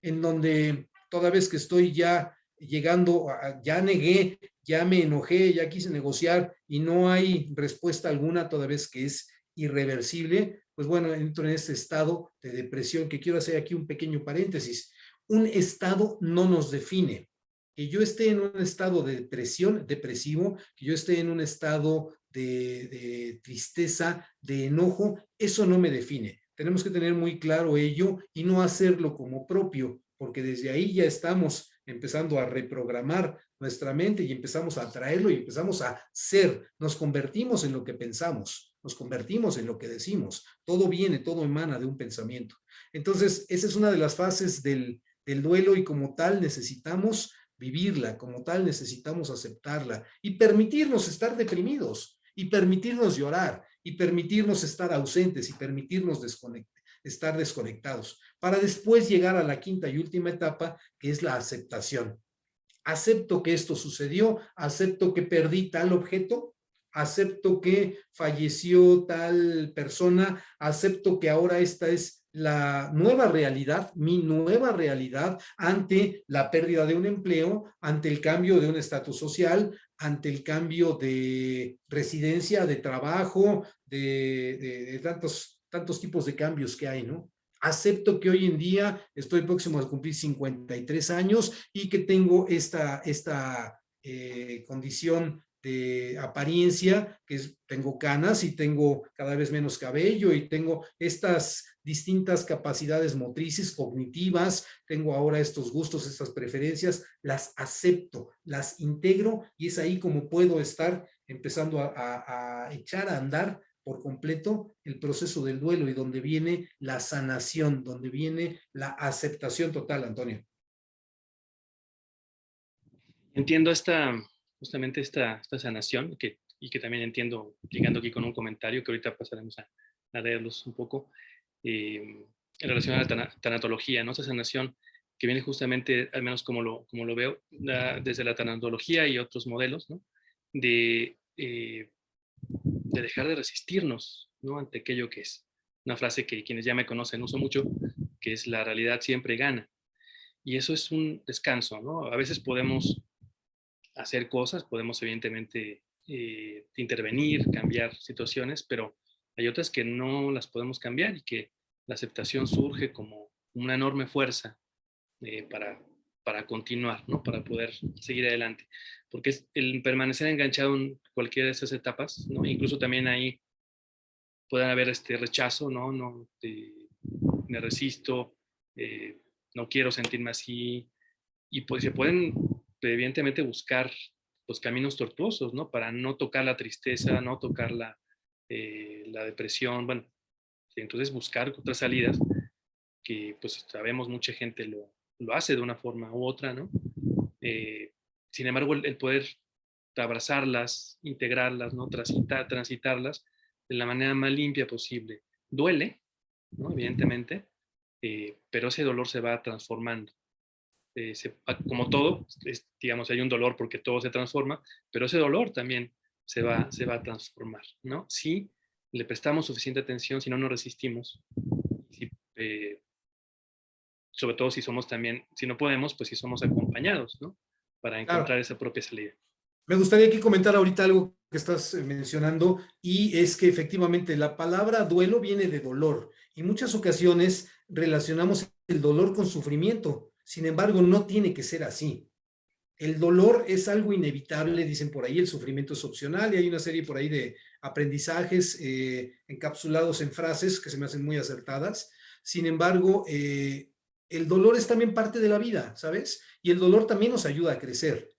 Speaker 1: en donde toda vez que estoy ya llegando, ya negué, ya me enojé, ya quise negociar y no hay respuesta alguna, toda vez que es irreversible, pues bueno, entro en este estado de depresión, que quiero hacer aquí un pequeño paréntesis. Un estado no nos define. Que yo esté en un estado de depresión, depresivo, que yo esté en un estado de tristeza, de enojo, eso no me define. Tenemos que tener muy claro ello y no hacerlo como propio, porque desde ahí ya estamos empezando a reprogramar nuestra mente y empezamos a atraerlo y empezamos a ser, nos convertimos en lo que pensamos, nos convertimos en lo que decimos, todo viene, todo emana de un pensamiento. Entonces, esa es una de las fases del duelo y como tal necesitamos vivirla, como tal necesitamos aceptarla y permitirnos estar deprimidos y permitirnos llorar y permitirnos estar ausentes y permitirnos estar desconectados, para después llegar a la quinta y última etapa, que es la aceptación. Acepto que esto sucedió, acepto que perdí tal objeto, acepto que falleció tal persona, acepto que ahora esta es la nueva realidad, mi nueva realidad ante la pérdida de un empleo, ante el cambio de un estatus social, ante el cambio de residencia, de trabajo, de tantos tipos de cambios que hay, ¿no? Acepto que hoy en día estoy próximo a cumplir 53 años y que tengo esta condición de apariencia, que tengo canas y tengo cada vez menos cabello y tengo estas distintas capacidades motrices, cognitivas, tengo ahora estos gustos, estas preferencias, las acepto, las integro y es ahí como puedo estar empezando a echar a andar por completo el proceso del duelo y donde viene la sanación, donde viene la aceptación total, Antonio.
Speaker 2: Entiendo justamente esta sanación y que también entiendo, llegando aquí con un comentario que ahorita pasaremos a leerlos un poco, en relación a la tanatología, ¿no? Esa sanación que viene justamente, al menos como lo veo, desde la tanatología y otros modelos, ¿no? De dejar de resistirnos, ¿no? Ante aquello que es. Una frase que quienes ya me conocen uso mucho, que es la realidad siempre gana. Y eso es un descanso, ¿no? A veces podemos hacer cosas, podemos evidentemente intervenir, cambiar situaciones, pero hay otras que no las podemos cambiar y que la aceptación surge como una enorme fuerza eh, para, para continuar, ¿no? Para poder seguir adelante. Porque es el permanecer enganchado en cualquiera de esas etapas, ¿no? Incluso también ahí pueden haber este rechazo, ¿no? No me resisto, no quiero sentirme así, y pues se pueden evidentemente buscar los caminos tortuosos, ¿no? Para no tocar la tristeza, no tocar la depresión, bueno, entonces buscar otras salidas que pues sabemos mucha gente lo hace de una forma u otra, ¿no? Eh, Sin embargo, el poder abrazarlas, integrarlas, ¿no? Transitarlas de la manera más limpia posible. Duele, ¿no? Evidentemente, pero ese dolor se va transformando. Como todo, digamos, hay un dolor porque todo se transforma, pero ese dolor también se va a transformar, ¿no? Si le prestamos suficiente atención, si no nos resistimos, si, sobre todo si somos también, si no podemos, pues si somos acompañados, ¿no? Para encontrar
Speaker 1: Claro.
Speaker 2: esa propia salida.
Speaker 1: Me gustaría aquí comentar ahorita algo que estás mencionando y es que efectivamente la palabra duelo viene de dolor y muchas ocasiones relacionamos el dolor con sufrimiento. Sin embargo, no tiene que ser así. El dolor es algo inevitable, dicen por ahí, el sufrimiento es opcional y hay una serie por ahí de aprendizajes encapsulados en frases que se me hacen muy acertadas. Sin embargo, el dolor es también parte de la vida, ¿sabes? Y el dolor también nos ayuda a crecer.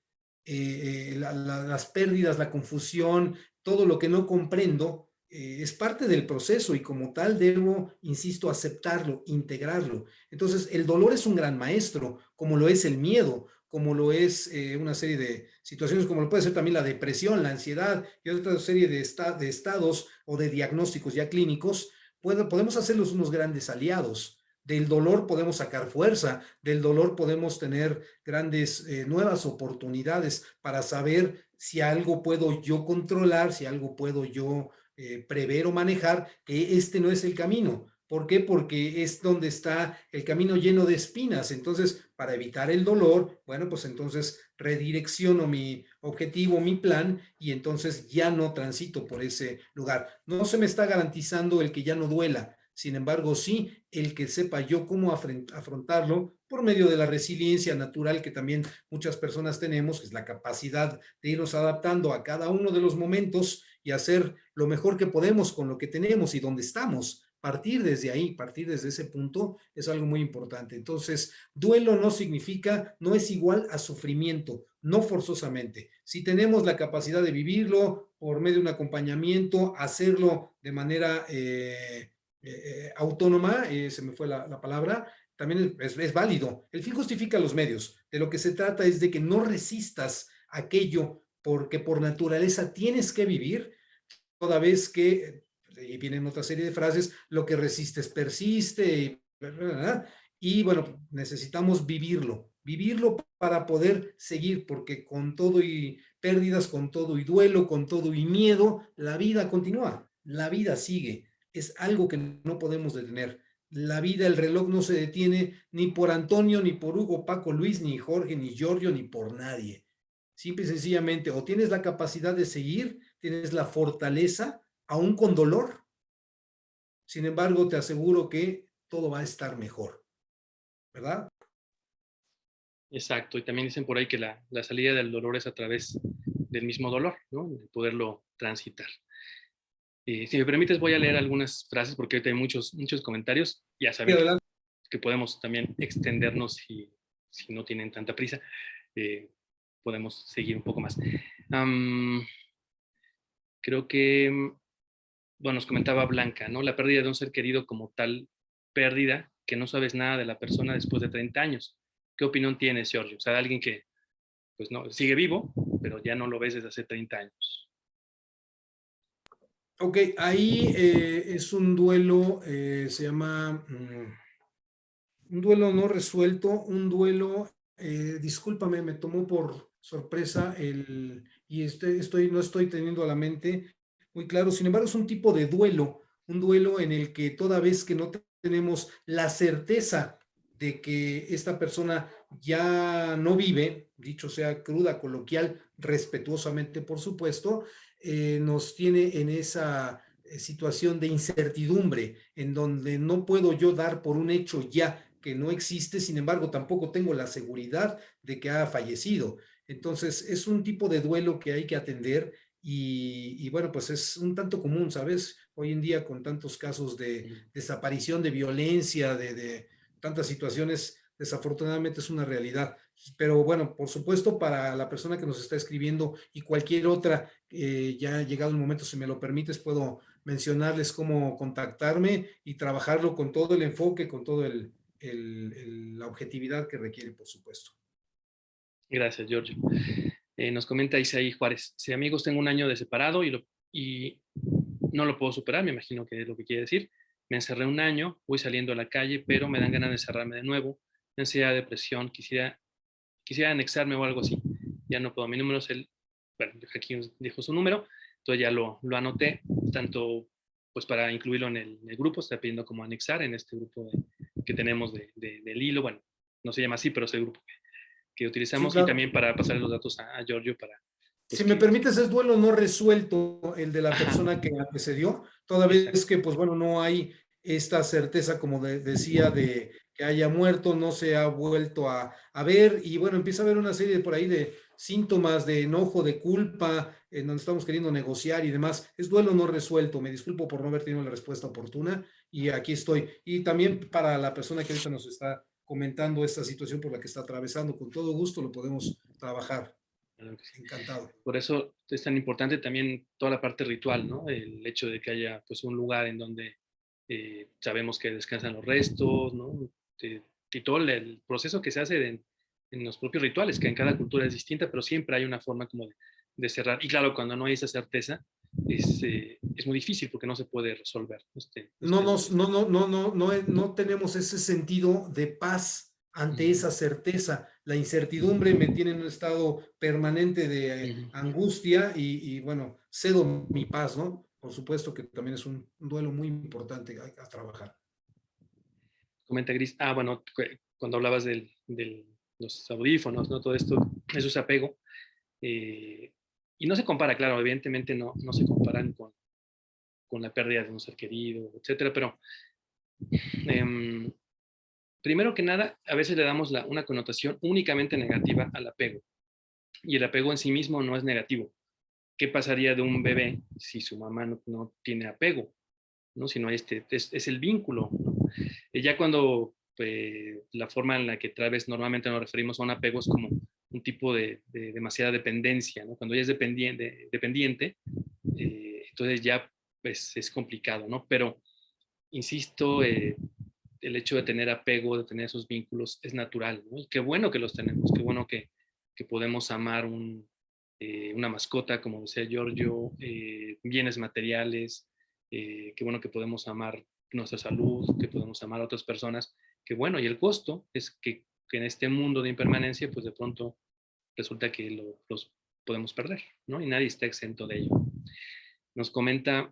Speaker 1: Las pérdidas, la confusión, todo lo que no comprendo, es parte del proceso y como tal debo, insisto, aceptarlo, integrarlo. Entonces, el dolor es un gran maestro, como lo es el miedo, como lo es una serie de situaciones, como lo puede ser también la depresión, la ansiedad y otra serie de estados o de diagnósticos ya clínicos, podemos hacerlos unos grandes aliados. Del dolor podemos sacar fuerza, del dolor podemos tener grandes nuevas oportunidades para saber si algo puedo yo controlar, si algo puedo yo prever o manejar, que este no es el camino. ¿Por qué? Porque es donde está el camino lleno de espinas. Entonces, para evitar el dolor, bueno, pues entonces redirecciono mi objetivo, mi plan, y entonces ya no transito por ese lugar. No se me está garantizando el que ya no duela. Sin embargo, sí el que sepa yo cómo afrontarlo por medio de la resiliencia natural que también muchas personas tenemos, que es la capacidad de irnos adaptando a cada uno de los momentos y hacer lo mejor que podemos con lo que tenemos y donde estamos. Partir desde ahí, partir desde ese punto es algo muy importante. Entonces, duelo no significa, no es igual a sufrimiento, no forzosamente. Si tenemos la capacidad de vivirlo por medio de un acompañamiento, hacerlo de manera autónoma, se me fue la palabra, también es válido. El fin justifica los medios. De lo que se trata es de que no resistas aquello porque por naturaleza tienes que vivir, toda vez que, y vienen otra serie de frases, lo que resistes persiste, y bueno, necesitamos vivirlo, vivirlo para poder seguir, porque con todo y pérdidas, con todo y duelo, con todo y miedo, la vida continúa, la vida sigue, es algo que no podemos detener. La vida, el reloj no se detiene ni por Antonio, ni por Hugo, Paco, Luis, ni Jorge, ni Giorgio, ni por nadie. Simple y sencillamente, o tienes la capacidad de seguir, tienes la fortaleza, aún con dolor. Sin embargo, te aseguro que todo va a estar mejor, ¿verdad?
Speaker 2: Exacto, y también dicen por ahí que la salida del dolor es a través del mismo dolor, ¿no? De poderlo transitar. Si me permites, voy a leer algunas frases porque ahorita hay muchos comentarios. Ya
Speaker 1: Y
Speaker 2: saben
Speaker 1: adelante.
Speaker 2: que podemos también extendernos si no tienen tanta prisa. eh, Podemos seguir un poco más. Um, Creo que, bueno, nos comentaba Blanca, ¿no? La pérdida de un ser querido como tal pérdida, que no sabes nada de la persona después de 30 años. ¿Qué opinión tienes, Giorgio? O sea, de alguien que, pues no, sigue vivo, pero ya no lo ves desde hace 30 años.
Speaker 1: Ok, ahí es un duelo, se llama un duelo no resuelto, un duelo, discúlpame, me tomó por sorpresa y no estoy teniendo a la mente muy claro. Sin embargo, es un tipo de duelo, un duelo en el que toda vez que no tenemos la certeza de que esta persona ya no vive, dicho sea cruda, coloquial, respetuosamente, por supuesto, nos tiene en esa situación de incertidumbre, en donde no puedo yo dar por un hecho ya que no existe, sin embargo, tampoco tengo la seguridad de que ha fallecido. Entonces, es un tipo de duelo que hay que atender y bueno, pues es un tanto común, ¿sabes? Hoy en día con tantos casos de desaparición, de violencia, de tantas situaciones, desafortunadamente es una realidad. Pero bueno, por supuesto, para la persona que nos está escribiendo y cualquier otra, ya llegado el momento, si me lo permites, puedo mencionarles cómo contactarme y trabajarlo con todo el enfoque, con todo la objetividad que requiere, por supuesto.
Speaker 2: Gracias, Giorgio. Nos comenta Isaí Juárez, si amigos tengo un año de separado y no lo puedo superar, me imagino que es lo que quiere decir. Me encerré un año, voy saliendo a la calle, pero me dan ganas de cerrarme de nuevo. Ansiedad, depresión, quisiera anexarme o algo así. Ya no puedo. Mi número es bueno, aquí dijo su número, entonces ya lo anoté, tanto pues para incluirlo en el grupo, está pidiendo como anexar en este grupo que tenemos del hilo, bueno, no se llama así, pero es el grupo que
Speaker 1: Sí,
Speaker 2: utilizamos y
Speaker 1: claro.
Speaker 2: también para pasar los datos a Giorgio para, pues
Speaker 1: Si me
Speaker 2: que,
Speaker 1: permites, es duelo no resuelto el de la
Speaker 2: ajá,
Speaker 1: persona que antecedió, toda vez
Speaker 2: exacto.
Speaker 1: que, pues bueno, no hay esta certeza, como decía, de que haya muerto, no se ha vuelto a ver, y bueno, empieza a haber una serie por ahí de síntomas de enojo, de culpa, en donde estamos queriendo negociar y demás. Es duelo no resuelto. Me disculpo por no haber tenido la respuesta oportuna y aquí estoy. Y también para la persona que ahorita nos está comentando esta situación por la que está atravesando, con todo gusto lo podemos trabajar.
Speaker 2: Claro que sí.
Speaker 1: Encantado.
Speaker 2: Por eso es tan importante también toda la parte ritual, ¿no? El hecho de que haya pues un lugar en donde sabemos que descansan los restos, ¿no? Eh, y todo el proceso que se hace en los propios rituales, que en cada cultura es distinta, pero siempre hay una forma como de cerrar. Y claro, cuando no hay esa certeza, es muy difícil porque no se puede resolver
Speaker 1: No,
Speaker 2: duelo.
Speaker 1: no tenemos ese sentido de paz ante
Speaker 2: Ujú,
Speaker 1: esa certeza. La incertidumbre me tiene en un estado permanente de
Speaker 2: ujú.
Speaker 1: angustia y bueno, cedo mi paz, ¿no? Por supuesto que también es un duelo muy importante a trabajar.
Speaker 2: Comenta Gris. Bueno, cuando hablabas de los audífonos, ¿no? Todo esto, eso es apego. Y no se compara, claro, evidentemente no se comparan con la pérdida de un ser querido, etcétera, pero eh, primero que nada, a veces le damos una connotación únicamente negativa al apego. Y el apego en sí mismo no es negativo. ¿Qué pasaría de un bebé si su mamá no tiene apego? ¿No? Sino es el vínculo, ¿no? Y ya cuando la forma en la que tal vez normalmente nos referimos a un apego es como un tipo de demasiada dependencia, ¿no? Cuando ya es dependiente entonces ya pues, es complicado, ¿no? Pero, insisto, el hecho de tener apego, de tener esos vínculos es natural, ¿no? Y qué bueno que los tenemos, qué bueno que podemos amar una mascota, como decía Giorgio, bienes materiales, qué bueno que podemos amar nuestra salud, que podemos amar a otras personas, qué bueno, y el costo es que en este mundo de impermanencia, pues de pronto resulta que los podemos perder, ¿no? Y nadie está exento de ello. Nos comenta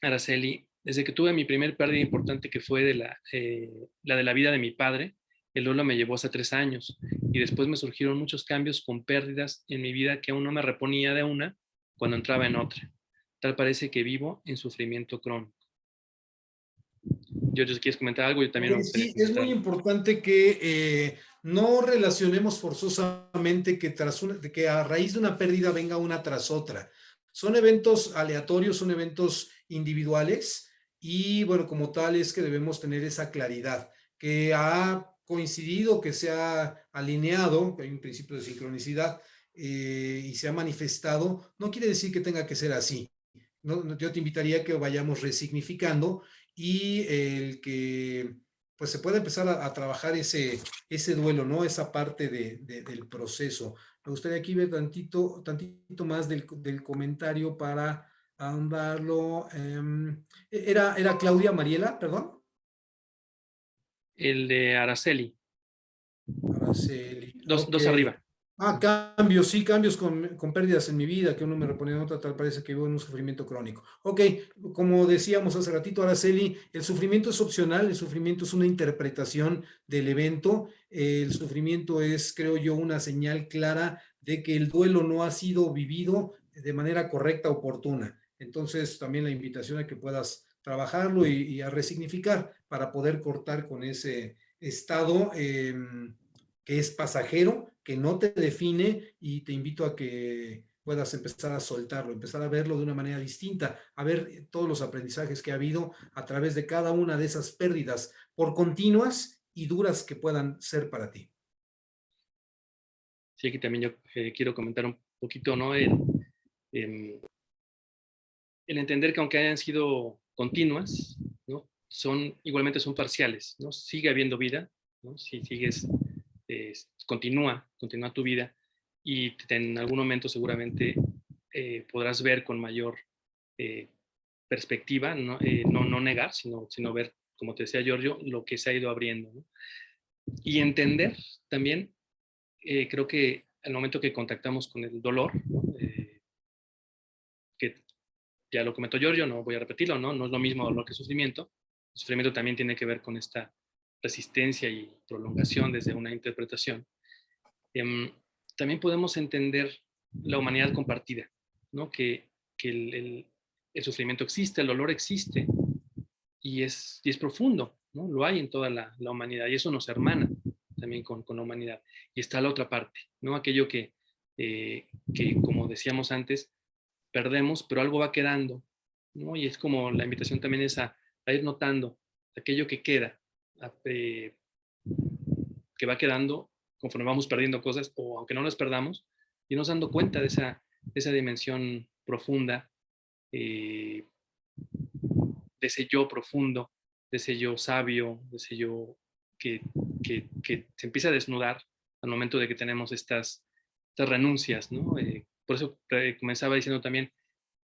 Speaker 2: Araceli, desde que tuve mi primer pérdida importante que fue la de la vida de mi padre, el duelo me llevó hasta 3 años y después me surgieron muchos cambios con pérdidas en mi vida que aún no me reponía de una cuando entraba en otra. Tal parece que vivo en sufrimiento crónico. Yo, si quieres comentar algo, yo también me gustaría
Speaker 1: Sí, es muy
Speaker 2: comentar.
Speaker 1: importante que no relacionemos forzosamente que a raíz de una pérdida venga una tras otra. Son eventos aleatorios, son eventos individuales y bueno, como tal es que debemos tener esa claridad, que ha coincidido, que se ha alineado, que hay un principio de sincronicidad y se ha manifestado, no quiere decir que tenga que ser así. No, yo te invitaría a que vayamos resignificando y el que pues se pueda empezar a trabajar ese duelo, ¿no? Esa parte del proceso. Me gustaría aquí ver tantito más del comentario para ahondarlo. ¿Era Claudia Mariela, perdón?
Speaker 2: El de Araceli,
Speaker 1: Araceli, ok.
Speaker 2: dos arriba.
Speaker 1: Cambios, sí, cambios con pérdidas en mi vida, que uno me repone en otra, tal parece que vivo en un sufrimiento crónico. Ok, como decíamos hace ratito, Araceli, el sufrimiento es opcional, el sufrimiento es una interpretación del evento, el sufrimiento es, creo yo, una señal clara de que el duelo no ha sido vivido de manera correcta, oportuna. Entonces, también la invitación a que puedas trabajarlo y a resignificar para poder cortar con ese estado. Que es pasajero, que no te define y te invito a que puedas empezar a soltarlo, empezar a verlo de una manera distinta, a ver todos los aprendizajes que ha habido a través de cada una de esas pérdidas, por continuas y duras que puedan ser para ti.
Speaker 2: Sí, aquí también yo quiero comentar un poquito, ¿no? En el entender que aunque hayan sido continuas, ¿no? Igualmente son parciales, ¿no? Sigue habiendo vida, ¿no? Si sigues, continúa tu vida y en algún momento seguramente podrás ver con mayor eh, perspectiva, ¿no? No negar, sino ver, como te decía Giorgio, lo que se ha ido abriendo, ¿no? Y entender también, creo que al momento que contactamos con el dolor, ¿no? Que ya lo comentó Giorgio, no voy a repetirlo, ¿no? No es lo mismo dolor que sufrimiento. El sufrimiento también tiene que ver con esta resistencia y prolongación desde una interpretación. Eh, También podemos entender la humanidad compartida, ¿no? Que el sufrimiento existe, el dolor existe y es profundo, ¿no? Lo hay en toda la humanidad y eso nos hermana también con la humanidad. Y está la otra parte, ¿no? Aquello que, como decíamos antes, perdemos, pero algo va quedando, ¿no? Y es como la invitación también es a ir notando aquello que queda, que va quedando conforme vamos perdiendo cosas, o aunque no las perdamos, y nos dando cuenta de esa dimensión profunda, de ese yo profundo, de ese yo sabio, de ese yo que, que se empieza a desnudar al momento de que tenemos estas renuncias, ¿no? Por eso comenzaba diciendo también,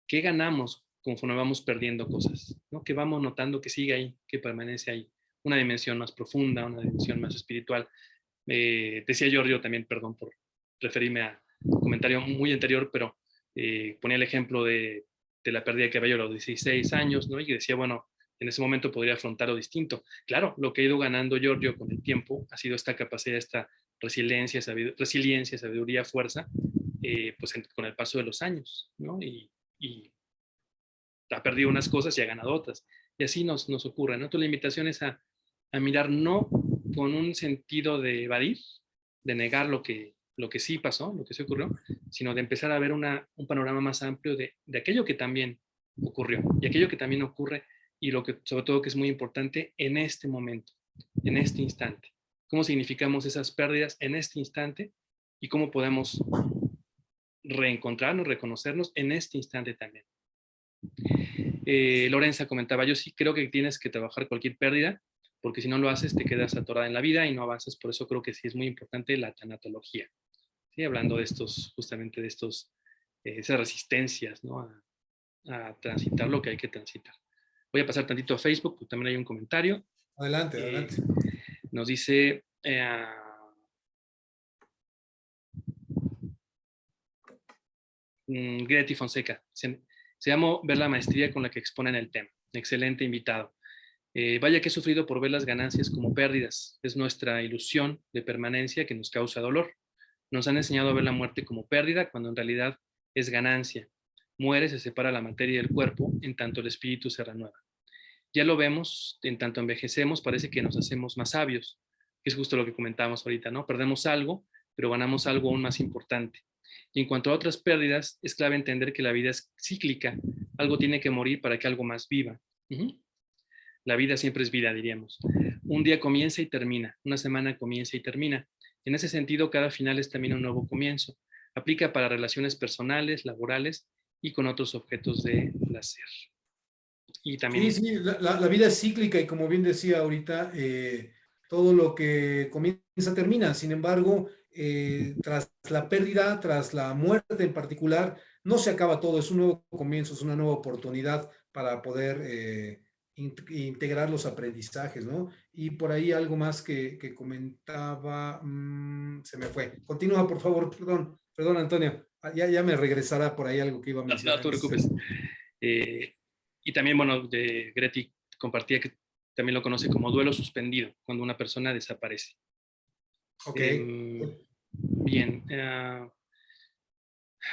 Speaker 2: ¿qué ganamos conforme vamos perdiendo cosas? ¿No? Que vamos notando que sigue ahí, que permanece ahí. Una dimensión más profunda, una dimensión más espiritual. Decía Giorgio también, perdón por referirme a un comentario muy anterior, pero ponía el ejemplo de la pérdida que había yo a los 16 años, ¿no? Y decía, bueno, en ese momento podría afrontarlo distinto. Claro, lo que ha ido ganando Giorgio con el tiempo ha sido esta capacidad, esta resiliencia, sabiduría, fuerza, pues con el paso de los años, ¿no? Y ha perdido unas cosas y ha ganado otras. Y así nos ocurre, ¿no? Entonces la invitación es a mirar no con un sentido de evadir, de negar lo que sí pasó, lo que sí ocurrió, sino de empezar a ver un panorama más amplio de aquello que también ocurrió y aquello que también ocurre y lo que sobre todo que es muy importante en este momento, en este instante. ¿Cómo significamos esas pérdidas en este instante y cómo podemos reencontrarnos, reconocernos en este instante también? Lorenza comentaba, yo sí creo que tienes que trabajar cualquier pérdida, porque si no lo haces te quedas atorada en la vida y no avanzas. Por eso creo que sí es muy importante la tanatología. ¿Sí? Hablando de estos, justamente de esas resistencias, ¿no? A transitar lo que hay que transitar. Voy a pasar tantito a Facebook, porque también hay un comentario.
Speaker 1: Adelante, adelante.
Speaker 2: Nos dice... Greti Fonseca, se llamó ver la maestría con la que exponen el tema. Excelente invitado. Vaya que he sufrido por ver las ganancias como pérdidas. Es nuestra ilusión de permanencia que nos causa dolor. Nos han enseñado a ver la muerte como pérdida cuando en realidad es ganancia. Muere, se separa la materia del cuerpo, en tanto el espíritu se renueva. Ya lo vemos, en tanto envejecemos, parece que nos hacemos más sabios, que es justo lo que comentábamos ahorita, ¿no? Perdemos algo, pero ganamos algo aún más importante. Y en cuanto a otras pérdidas, es clave entender que la vida es cíclica. Algo tiene que morir para que algo más viva. La vida siempre es vida, diríamos. Un día comienza y termina, una semana comienza y termina. En ese sentido, cada final es también un nuevo comienzo. Aplica para relaciones personales, laborales y con otros objetos de placer. Y también...
Speaker 1: Sí, la vida es cíclica y como bien decía ahorita, todo lo que comienza termina. Sin embargo, tras la pérdida, tras la muerte en particular, no se acaba todo, es un nuevo comienzo, es una nueva oportunidad para poder integrar los aprendizajes, ¿no? Y por ahí algo más que comentaba, se me fue. Continúa, por favor, perdón, Antonio. Ya me regresará por ahí algo que iba a mencionar.
Speaker 2: No te preocupes. Y también, bueno, de Greti compartía que también lo conoce como duelo suspendido, cuando una persona desaparece.
Speaker 1: Ok.
Speaker 2: Bien.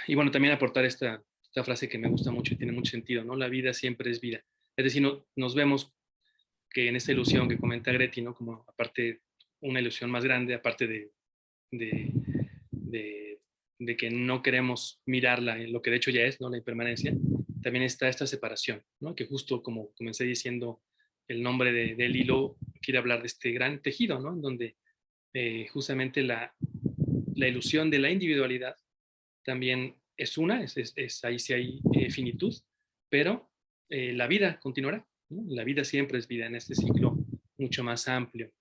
Speaker 2: Y bueno, también aportar esta frase que me gusta mucho y tiene mucho sentido, ¿no? La vida siempre es vida. Es decir, nos vemos que en esta ilusión que comenta Greti, ¿no? Como aparte una ilusión más grande, aparte de, de que no queremos mirarla en lo que de hecho ya es, ¿no? La impermanencia, también está esta separación, ¿no? Que justo como comencé diciendo, el nombre del hilo quiere hablar de este gran tejido, ¿no? En donde justamente la ilusión de la individualidad también es ahí sí hay finitud, pero la vida continuará, ¿no? La vida siempre es vida en este ciclo mucho más amplio.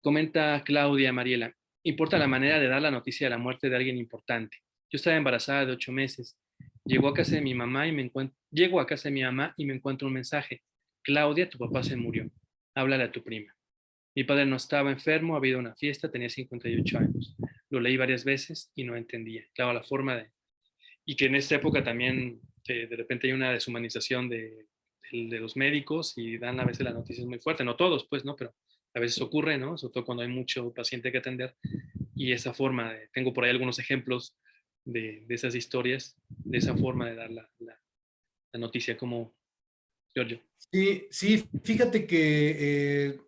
Speaker 2: Comenta Claudia Mariela, importa la manera de dar la noticia de la muerte de alguien importante. Yo estaba embarazada de 8 meses. Llego a casa de mi mamá y me encuentro un mensaje. Claudia, tu papá se murió. Háblale a tu prima. Mi padre no estaba enfermo, había ido a una fiesta, tenía 58 años. Lo leí varias veces y no entendía. Claro, la forma de... Y que en esta época también de repente hay una deshumanización de los médicos y dan a veces las noticias muy fuertes. No todos, pues, ¿no? Pero a veces ocurre, ¿no? Sobre todo cuando hay mucho paciente que atender. Y esa forma, tengo por ahí algunos ejemplos de esas historias, de esa forma de dar la noticia como Giorgio.
Speaker 1: Sí, fíjate que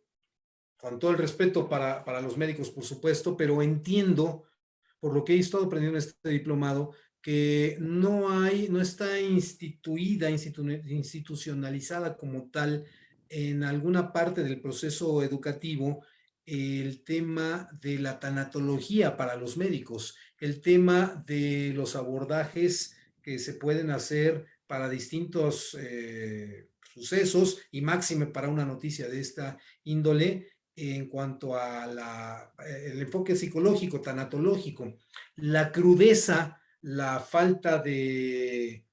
Speaker 1: con todo el respeto para los médicos, por supuesto, pero entiendo, por lo que he estado aprendiendo en este diplomado, que no está institucionalizada como tal en alguna parte del proceso educativo el tema de la tanatología para los médicos, el tema de los abordajes que se pueden hacer para distintos sucesos y máxime para una noticia de esta índole en cuanto a el enfoque psicológico, tanatológico, la crudeza, la falta de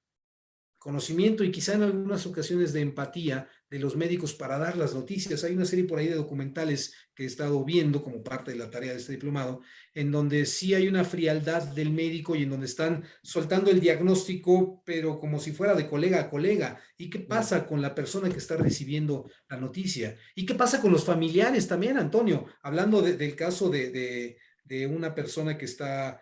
Speaker 1: conocimiento y quizá en algunas ocasiones de empatía de los médicos para dar las noticias. Hay una serie por ahí de documentales que he estado viendo como parte de la tarea de este diplomado, en donde sí hay una frialdad del médico y en donde están soltando el diagnóstico, pero como si fuera de colega a colega. ¿Y qué
Speaker 2: Mm.
Speaker 1: pasa con la persona que está recibiendo la noticia? ¿Y qué pasa con los familiares también, Antonio? Hablando del caso de una persona que está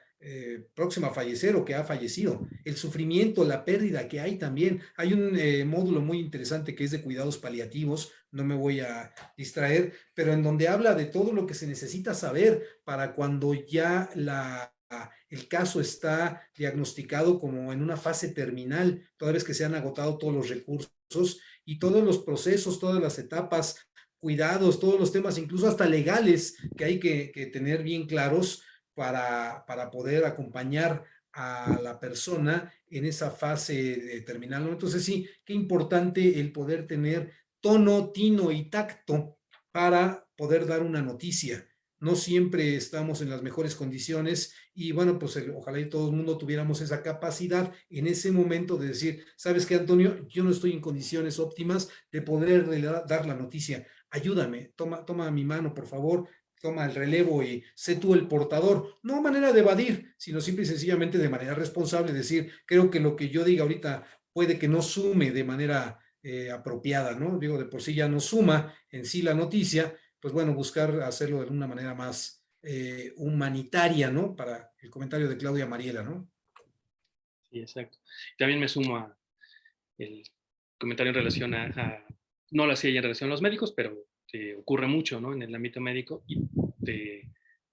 Speaker 1: próxima a fallecer o que ha fallecido, el sufrimiento, la pérdida que hay también. Hay un módulo muy interesante que es de cuidados paliativos, no me voy a distraer, pero en donde habla de todo lo que se necesita saber para cuando ya el caso está diagnosticado como en una fase terminal, toda vez que se han agotado todos los recursos y todos los procesos, todas las etapas, cuidados, todos los temas, incluso hasta legales, que hay que tener bien claros para poder acompañar a la persona en esa fase terminal, ¿no? Entonces sí, qué importante el poder tener tono, tino y tacto para poder dar una noticia. No siempre estamos en las mejores condiciones y bueno, pues ojalá y todo el mundo tuviéramos esa capacidad en ese momento de decir, ¿sabes qué, Antonio? Yo no estoy en condiciones óptimas de poder dar la noticia. Ayúdame, toma mi mano, por favor, toma el relevo y sé tú el portador. No manera de evadir, sino simple y sencillamente de manera responsable, decir, creo que lo que yo diga ahorita puede que no sume de manera apropiada, ¿no? Digo, de por sí ya no suma en sí la noticia, pues bueno, buscar hacerlo de una manera más humanitaria, ¿no? Para el comentario de Claudia Mariela, ¿no?
Speaker 2: Sí, exacto. También me sumo a el comentario en relación no lo hacía ya en relación a los médicos, pero ocurre mucho, ¿no? En el ámbito médico y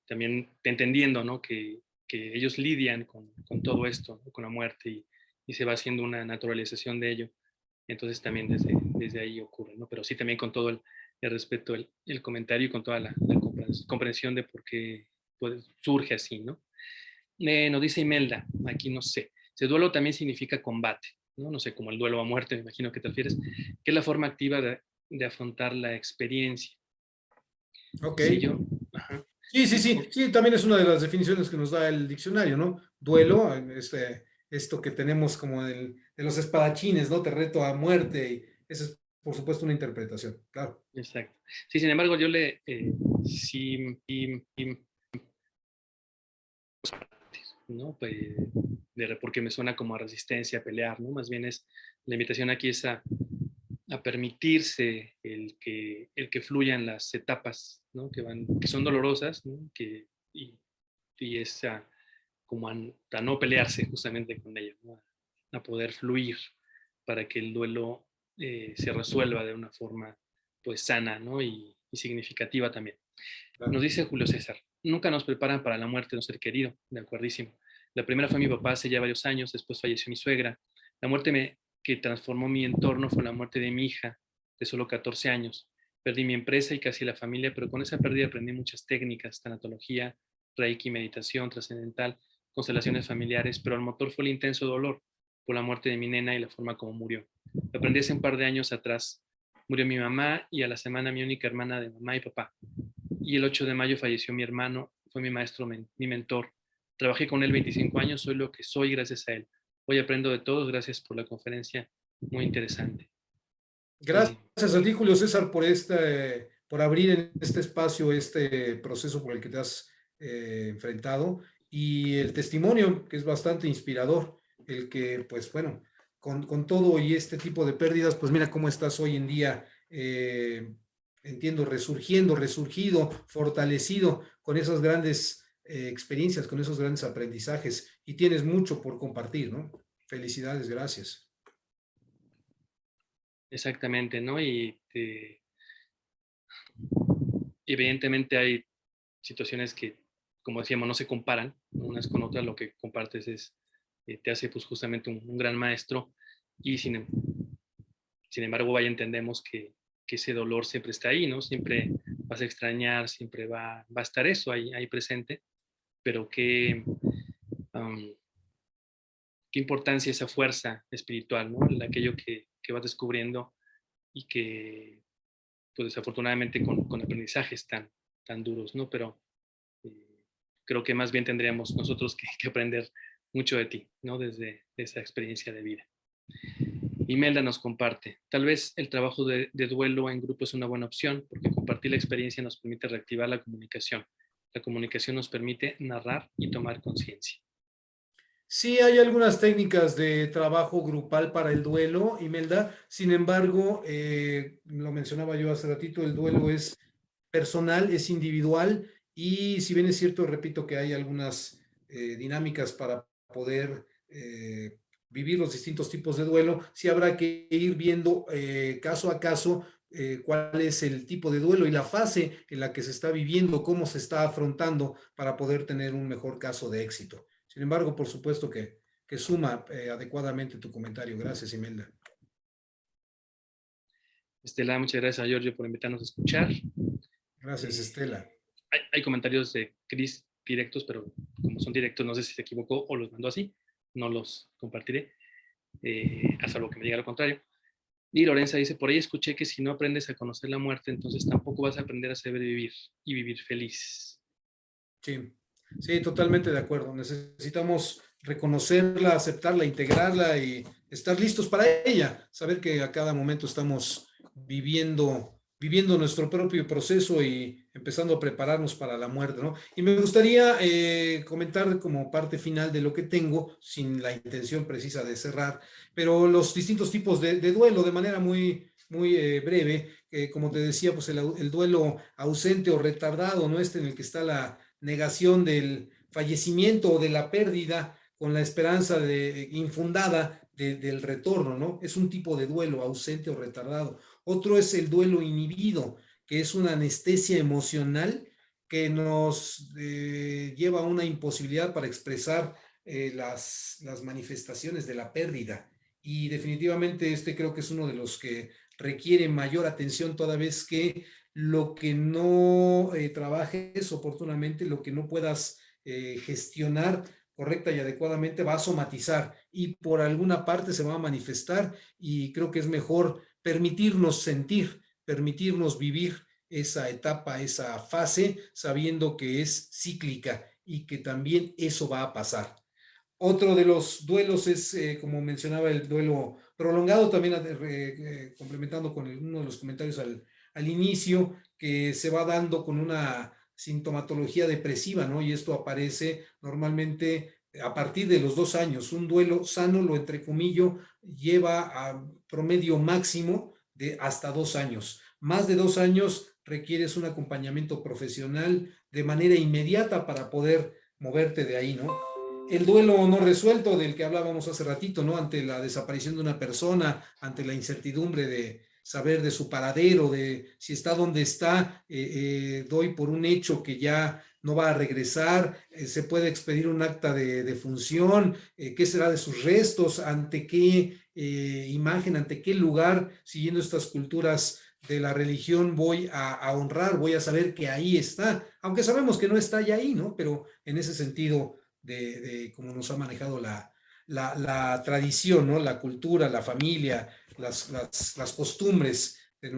Speaker 2: también entendiendo, ¿no? Que ellos lidian con todo esto, ¿no? Con la muerte y se va haciendo una naturalización de ello. Entonces también desde ahí ocurre, ¿no? Pero sí también con todo el respeto, el comentario y con toda la comprensión de por qué pues, surge así, ¿no? Nos dice Imelda, aquí no sé, ese duelo también significa combate, ¿no? No sé, como el duelo a muerte, me imagino que te refieres, que es la forma activa de afrontar la experiencia.
Speaker 1: Ok.
Speaker 2: Sí, yo, ajá,
Speaker 1: Sí, sí,
Speaker 2: sí,
Speaker 1: sí, sí, también es una de las definiciones que nos da el diccionario, ¿no? Duelo, esto que tenemos como de los espadachines, ¿no? Te reto a muerte, y esa es, por supuesto, una interpretación, claro.
Speaker 2: exacto. Sí, sin embargo, yo sí, ¿no? Pues, porque me suena como a resistencia, a pelear, ¿no? Más bien la invitación aquí es a permitirse el que fluyan las etapas, ¿no? Que son dolorosas, ¿no? Y es como a no pelearse justamente con ellas, ¿no? A poder fluir para que el duelo se resuelva de una forma pues sana, ¿no? Y significativa también. Nos
Speaker 1: Claro.
Speaker 2: dice Julio César, nunca nos preparan para la muerte de un ser querido, de acuerdísimo. La primera fue mi papá hace ya varios años, después falleció mi suegra. La muerte que transformó mi entorno fue la muerte de mi hija, de solo 14 años. Perdí mi empresa y casi la familia, pero con esa pérdida aprendí muchas técnicas, tanatología, reiki, meditación trascendental, constelaciones familiares, pero el motor fue el intenso dolor por la muerte de mi nena y la forma como murió. Lo aprendí hace un par de años atrás. Murió mi mamá y a la semana mi única hermana de mamá y papá. Y el 8 de mayo falleció mi hermano, fue mi maestro, mi mentor. Trabajé con él 25 años, soy lo que soy gracias a él. Hoy aprendo de todos, gracias por la conferencia, muy interesante.
Speaker 1: Gracias
Speaker 2: Eh,
Speaker 1: a ti, Julio César, por abrir en este espacio este proceso por el que te has enfrentado y el testimonio, que es bastante inspirador, el que, pues bueno, con todo y este tipo de pérdidas, pues mira cómo estás hoy en día, entiendo, resurgiendo, resurgido, fortalecido con esas grandes experiencias, con esos grandes aprendizajes y tienes mucho por compartir, ¿no? Felicidades, gracias.
Speaker 2: exactamente, ¿no? Evidentemente hay situaciones que, como decíamos, no se comparan unas con otras. Lo que compartes te hace pues justamente un gran maestro y sin embargo, vaya, entendemos que ese dolor siempre está ahí, ¿no? Siempre vas a extrañar, siempre va a estar eso ahí presente, pero um, qué importancia esa fuerza espiritual, ¿no? Aquello que vas descubriendo y que, pues desafortunadamente, con aprendizajes tan duros, ¿no? Pero creo que más bien tendríamos nosotros que aprender mucho de ti, ¿no? Desde esa experiencia de vida. Imelda nos comparte, tal vez el trabajo de duelo en grupo es una buena opción porque compartir la experiencia nos permite reactivar la comunicación. La comunicación nos permite narrar y tomar conciencia.
Speaker 1: Sí, hay algunas técnicas de trabajo grupal para el duelo, Imelda. Sin embargo, lo mencionaba yo hace ratito, el duelo es personal, es individual y si bien es cierto, repito que hay algunas dinámicas para poder vivir los distintos tipos de duelo, sí habrá que ir viendo caso a caso cuál es el tipo de duelo y la fase en la que se está viviendo, cómo se está afrontando para poder tener un mejor caso de éxito. Sin embargo, por supuesto que suma adecuadamente tu comentario. Gracias, Imelda.
Speaker 2: Estela, muchas gracias a Giorgio por invitarnos a escuchar.
Speaker 1: Gracias, Estela.
Speaker 2: Hay comentarios de Cris directos, pero como son directos, no sé si se equivocó o los mandó así. No los compartiré, a salvo que me diga lo contrario. Y Lorenza dice, por ahí escuché que si no aprendes a conocer la muerte, entonces tampoco vas a aprender a saber vivir y vivir feliz.
Speaker 1: Sí, sí, totalmente de acuerdo. Necesitamos reconocerla, aceptarla, integrarla y estar listos para ella. Saber que a cada momento estamos viviendo nuestro propio proceso y empezando a prepararnos para la muerte, ¿no? Y me gustaría comentar como parte final de lo que tengo, sin la intención precisa de cerrar, pero los distintos tipos de duelo de manera muy breve. Como te decía, pues el duelo ausente o retardado, ¿no? En el que está la negación del fallecimiento o de la pérdida con la esperanza infundada del retorno, ¿no? Es un tipo de duelo ausente o retardado. Otro es el duelo inhibido, que es una anestesia emocional que nos lleva a una imposibilidad para expresar las manifestaciones de la pérdida. Y definitivamente este creo que es uno de los que requiere mayor atención toda vez que lo que no trabajes oportunamente, lo que no puedas gestionar correcta y adecuadamente va a somatizar y por alguna parte se va a manifestar y creo que es mejor permitirnos sentir, permitirnos vivir esa etapa, esa fase, sabiendo que es cíclica y que también eso va a pasar. Otro de los duelos es, como mencionaba, el duelo prolongado, también complementando con uno de los comentarios al inicio, que se va dando con una sintomatología depresiva, ¿no? Y esto aparece normalmente a partir de los 2 años. Un duelo sano, lo entrecomillo, lleva a promedio máximo de hasta 2 años. Más de 2 años requieres un acompañamiento profesional de manera inmediata para poder moverte de ahí, ¿no? El duelo no resuelto del que hablábamos hace ratito, ¿no? Ante la desaparición de una persona, ante la incertidumbre de saber de su paradero, de si está donde está, doy por un hecho que ya no va a regresar, se puede expedir un acta de función, qué será de sus restos, ante qué imagen, ante qué lugar, siguiendo estas culturas de la religión, voy a honrar, voy a saber que ahí está, aunque sabemos que no está ya ahí, ¿no? Pero en ese sentido de cómo nos ha manejado la tradición, ¿no? La cultura, la familia, las costumbres de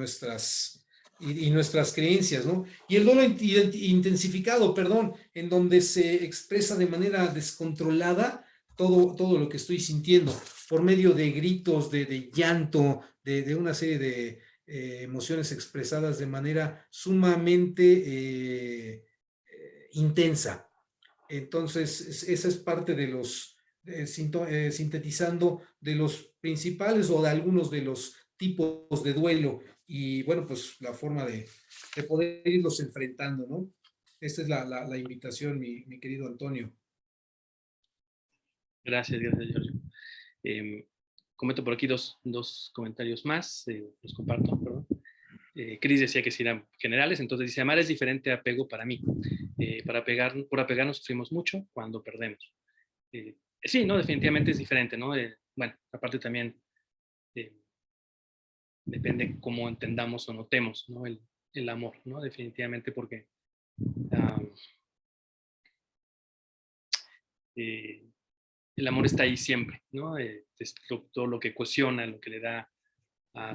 Speaker 1: y nuestras creencias, ¿no? Y el duelo intensificado, perdón, en donde se expresa de manera descontrolada todo lo que estoy sintiendo, por medio de gritos, de llanto, de una serie de emociones expresadas de manera sumamente intensa. Entonces, esa es parte de los, sintetizando de los principales o de algunos de los tipos de duelo y bueno, pues la forma de poder irlos enfrentando, ¿no? Esta es la invitación, mi querido Antonio.
Speaker 2: Gracias, gracias, Giorgio. Comento por aquí dos comentarios más, los comparto, perdón. Cris decía que si eran generales, entonces dice, amar es diferente a apego para mí. Por apegarnos sufrimos mucho cuando perdemos. Sí, no, definitivamente es diferente, ¿no? Bueno, aparte también eh, depende cómo entendamos o notemos, ¿no? El amor, ¿no? Definitivamente porque um, eh, el amor está ahí siempre, ¿no? Es todo lo que cohesiona, lo que le da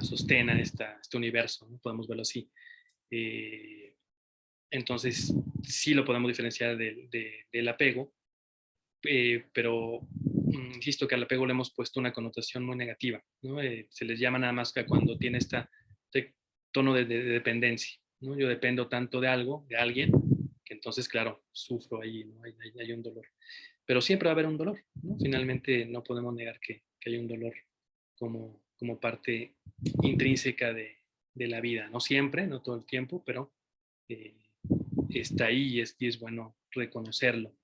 Speaker 2: sostén a este universo, ¿no? Podemos verlo así. Entonces, sí lo podemos diferenciar del apego, pero insisto que al apego le hemos puesto una connotación muy negativa, ¿no? Se les llama nada más que cuando tiene este tono de dependencia, ¿no? Yo dependo tanto de algo, de alguien, que entonces, claro, sufro ahí, ¿no? Hay un dolor. Pero siempre va a haber un dolor, ¿no? Finalmente no podemos negar que hay un dolor como parte intrínseca de la vida. No siempre, no todo el tiempo, pero eh, está ahí y es bueno reconocerlo.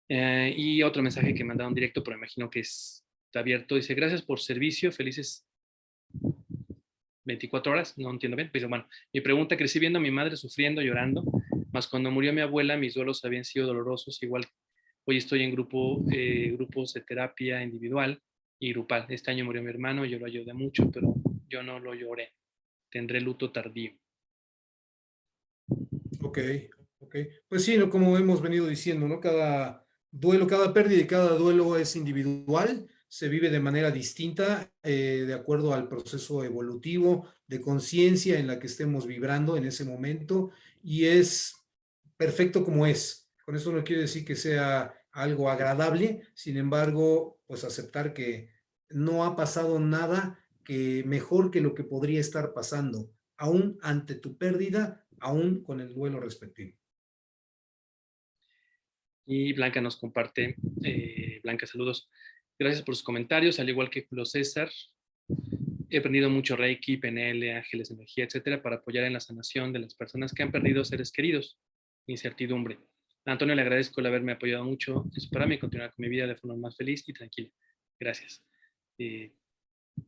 Speaker 2: Y otro mensaje que mandaron directo, pero me imagino que está abierto. Dice, gracias por servicio, felices 24 horas. No entiendo bien. Pero bueno, mi pregunta, crecí viendo a mi madre sufriendo, llorando, más cuando murió mi abuela, mis duelos habían sido dolorosos. Igual hoy estoy en grupos de terapia individual y grupal. Este año murió mi hermano, yo lo ayudé mucho, pero yo no lo lloré. Tendré luto tardío.
Speaker 1: Ok, ok. Pues sí, ¿no? Como hemos venido diciendo, ¿no? Cada duelo, cada pérdida y cada duelo es individual, se vive de manera distinta, de acuerdo al proceso evolutivo de conciencia en la que estemos vibrando en ese momento, y es perfecto como es. Con esto no quiere decir que sea algo agradable, sin embargo, pues aceptar que no ha pasado nada que mejor que lo que podría estar pasando, aún ante tu pérdida, aún con el duelo respectivo.
Speaker 2: Y Blanca nos comparte, Blanca, saludos. Gracias por sus comentarios, al igual que Julio César. He aprendido mucho Reiki, PNL, ángeles, energía, etcétera, para apoyar en la sanación de las personas que han perdido seres queridos. Incertidumbre. A Antonio le agradezco el haberme apoyado mucho en superarme y continuar con mi vida de forma más feliz y tranquila. Gracias. Eh,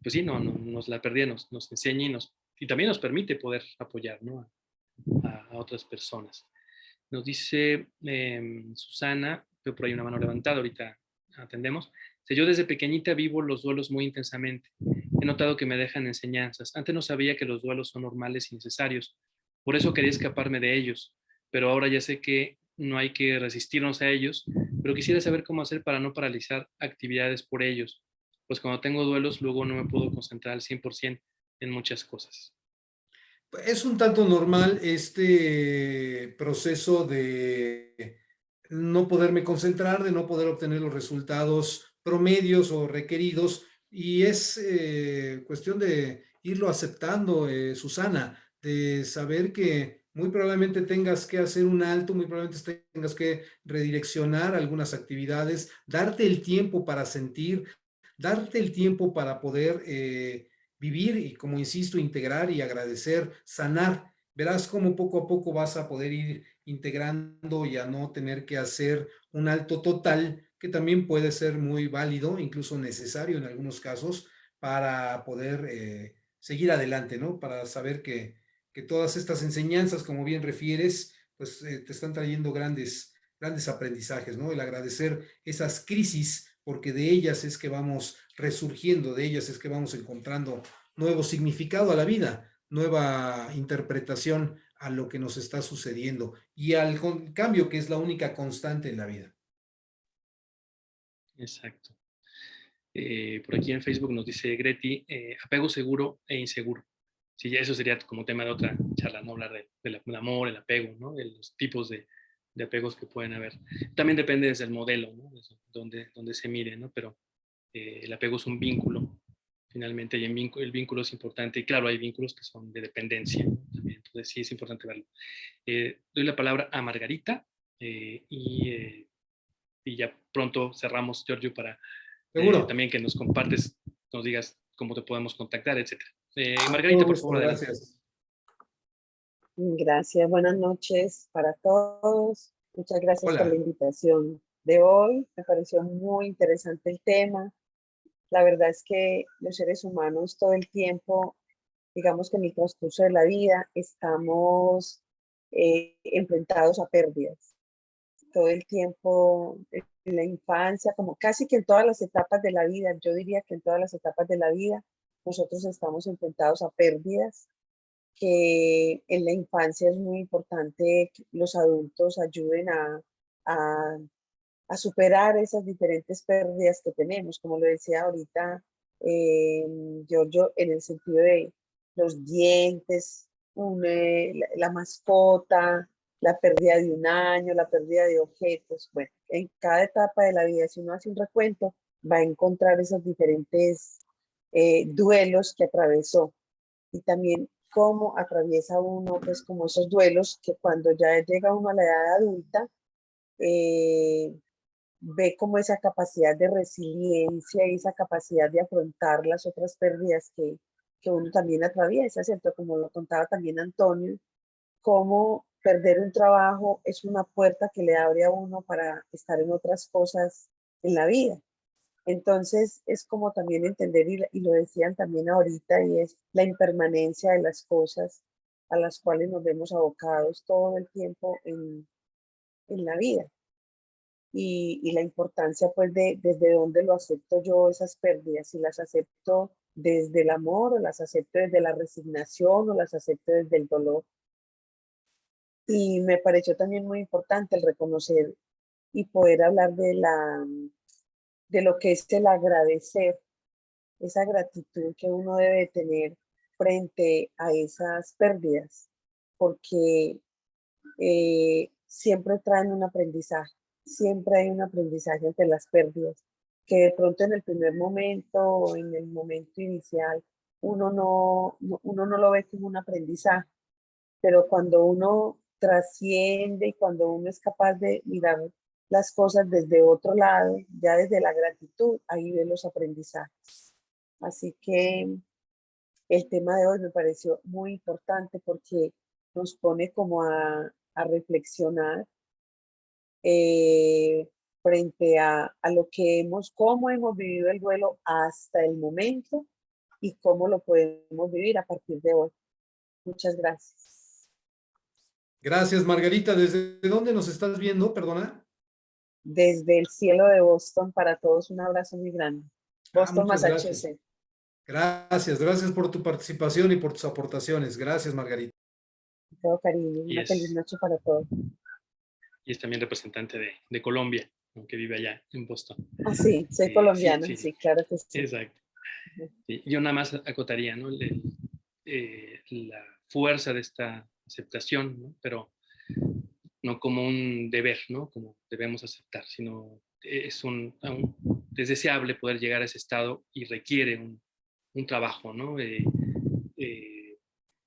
Speaker 2: pues sí, nos la perdí, nos enseña y también nos permite poder apoyar, ¿no? a otras personas. Nos dice Susana, veo por ahí una mano levantada, ahorita atendemos. Dice, yo desde pequeñita vivo los duelos muy intensamente. He notado que me dejan enseñanzas. Antes no sabía que los duelos son normales y necesarios. Por eso quería escaparme de ellos. Pero ahora ya sé que no hay que resistirnos a ellos, pero quisiera saber cómo hacer para no paralizar actividades por ellos. Pues cuando tengo duelos, luego no me puedo concentrar al 100% en muchas cosas.
Speaker 1: Es un tanto normal este proceso de no poderme concentrar, de no poder obtener los resultados promedios o requeridos, y es cuestión de irlo aceptando, Susana, de saber que muy probablemente tengas que hacer un alto, muy probablemente tengas que redireccionar algunas actividades, darte el tiempo para sentir, darte el tiempo para poder vivir y, como insisto, integrar y agradecer, sanar. Verás cómo poco a poco vas a poder ir integrando y a no tener que hacer un alto total, que también puede ser muy válido, incluso necesario en algunos casos, para poder seguir adelante, ¿no? Para saber que todas estas enseñanzas, como bien refieres, pues te están trayendo grandes aprendizajes, ¿no? El agradecer esas crisis, porque de ellas es que vamos resurgiendo, de ellas es que vamos encontrando nuevo significado a la vida, nueva interpretación a lo que nos está sucediendo y al cambio que es la única constante en la vida.
Speaker 2: Exacto. Por aquí en Facebook nos dice Greti, apego seguro e inseguro. Sí, ya eso sería como tema de otra charla, no hablar del amor, el apego, ¿no? De los tipos de apegos que pueden haber. También depende desde el modelo, ¿no? Desde donde se mire, ¿no? Pero el apego es un vínculo, finalmente, y el vínculo es importante. Y claro, hay vínculos que son de dependencia, ¿no? También, entonces sí es importante verlo. Doy la palabra a Margarita y ya pronto cerramos, Giorgio, para
Speaker 1: Seguro.
Speaker 2: también que nos compartes, nos digas cómo te podemos contactar, etcétera.
Speaker 1: Con
Speaker 2: Margarita,
Speaker 1: todo
Speaker 2: por
Speaker 1: gusto,
Speaker 2: favor, adelante.
Speaker 1: gracias.
Speaker 3: Gracias, buenas noches para todos. Muchas gracias por la
Speaker 1: Hola.
Speaker 3: invitación de hoy. Me pareció muy interesante el tema. La verdad es que los seres humanos todo el tiempo, digamos que en el transcurso de la vida, estamos enfrentados a pérdidas. Todo el tiempo en la infancia, como casi que en todas las etapas de la vida, yo diría que en todas las etapas de la vida, nosotros estamos enfrentados a pérdidas que en la infancia es muy importante que los adultos ayuden a, a superar esas diferentes pérdidas que tenemos, como lo decía ahorita Giorgio, en el sentido de los dientes, la mascota, la pérdida de un año, la pérdida de objetos. Bueno, en cada etapa de la vida, si uno hace un recuento, va a encontrar esos diferentes duelos que atravesó y también cómo atraviesa uno, pues como esos duelos que cuando ya llega uno a la edad adulta, eh, ve como esa capacidad de resiliencia y esa capacidad de afrontar las otras pérdidas que uno también atraviesa, ¿cierto? Como lo contaba también Antonio, cómo perder un trabajo es una puerta que le abre a uno para estar en otras cosas en la vida. Entonces es como también entender, y lo decían también ahorita, y es la impermanencia de las cosas a las cuales nos vemos abocados todo el tiempo en la vida. Y la importancia pues de desde dónde lo acepto yo esas pérdidas, si las acepto desde el amor o las acepto desde la resignación o las acepto desde el dolor. Y me pareció también muy importante el reconocer y poder hablar de lo que es el agradecer, esa gratitud que uno debe tener frente a esas pérdidas, porque siempre traen un aprendizaje, siempre hay un aprendizaje ante las pérdidas, que de pronto en el primer momento o en el momento inicial uno no lo ve como un aprendizaje, pero cuando uno trasciende y cuando uno es capaz de mirar las cosas desde otro lado, ya desde la gratitud, ahí ve los aprendizajes. Así que el tema de hoy me pareció muy importante porque nos pone como a reflexionar frente a lo que cómo hemos vivido el duelo hasta el momento y cómo lo podemos vivir a partir de hoy. Muchas gracias.
Speaker 1: Gracias, Margarita. ¿Desde dónde nos estás viendo? Perdona.
Speaker 3: Desde el cielo de Boston para todos un abrazo muy grande. Boston,
Speaker 1: Muchas gracias.
Speaker 3: Massachusetts.
Speaker 1: Gracias por tu participación y por tus aportaciones. Gracias, Margarita.
Speaker 3: Todo cariño.
Speaker 2: Y
Speaker 3: Una feliz
Speaker 2: es,
Speaker 3: noche para todos.
Speaker 2: y es también representante de Colombia, aunque vive allá en Boston.
Speaker 3: Ah, sí, soy
Speaker 2: Sí,
Speaker 3: colombiana,
Speaker 2: sí,
Speaker 3: sí, claro que sí.
Speaker 2: exacto. Sí, yo nada más acotaría, ¿no? La fuerza de esta aceptación, ¿no? Pero no como un deber, ¿no? Como debemos aceptar, sino es deseable poder llegar a ese estado y requiere un trabajo, ¿no? Eh,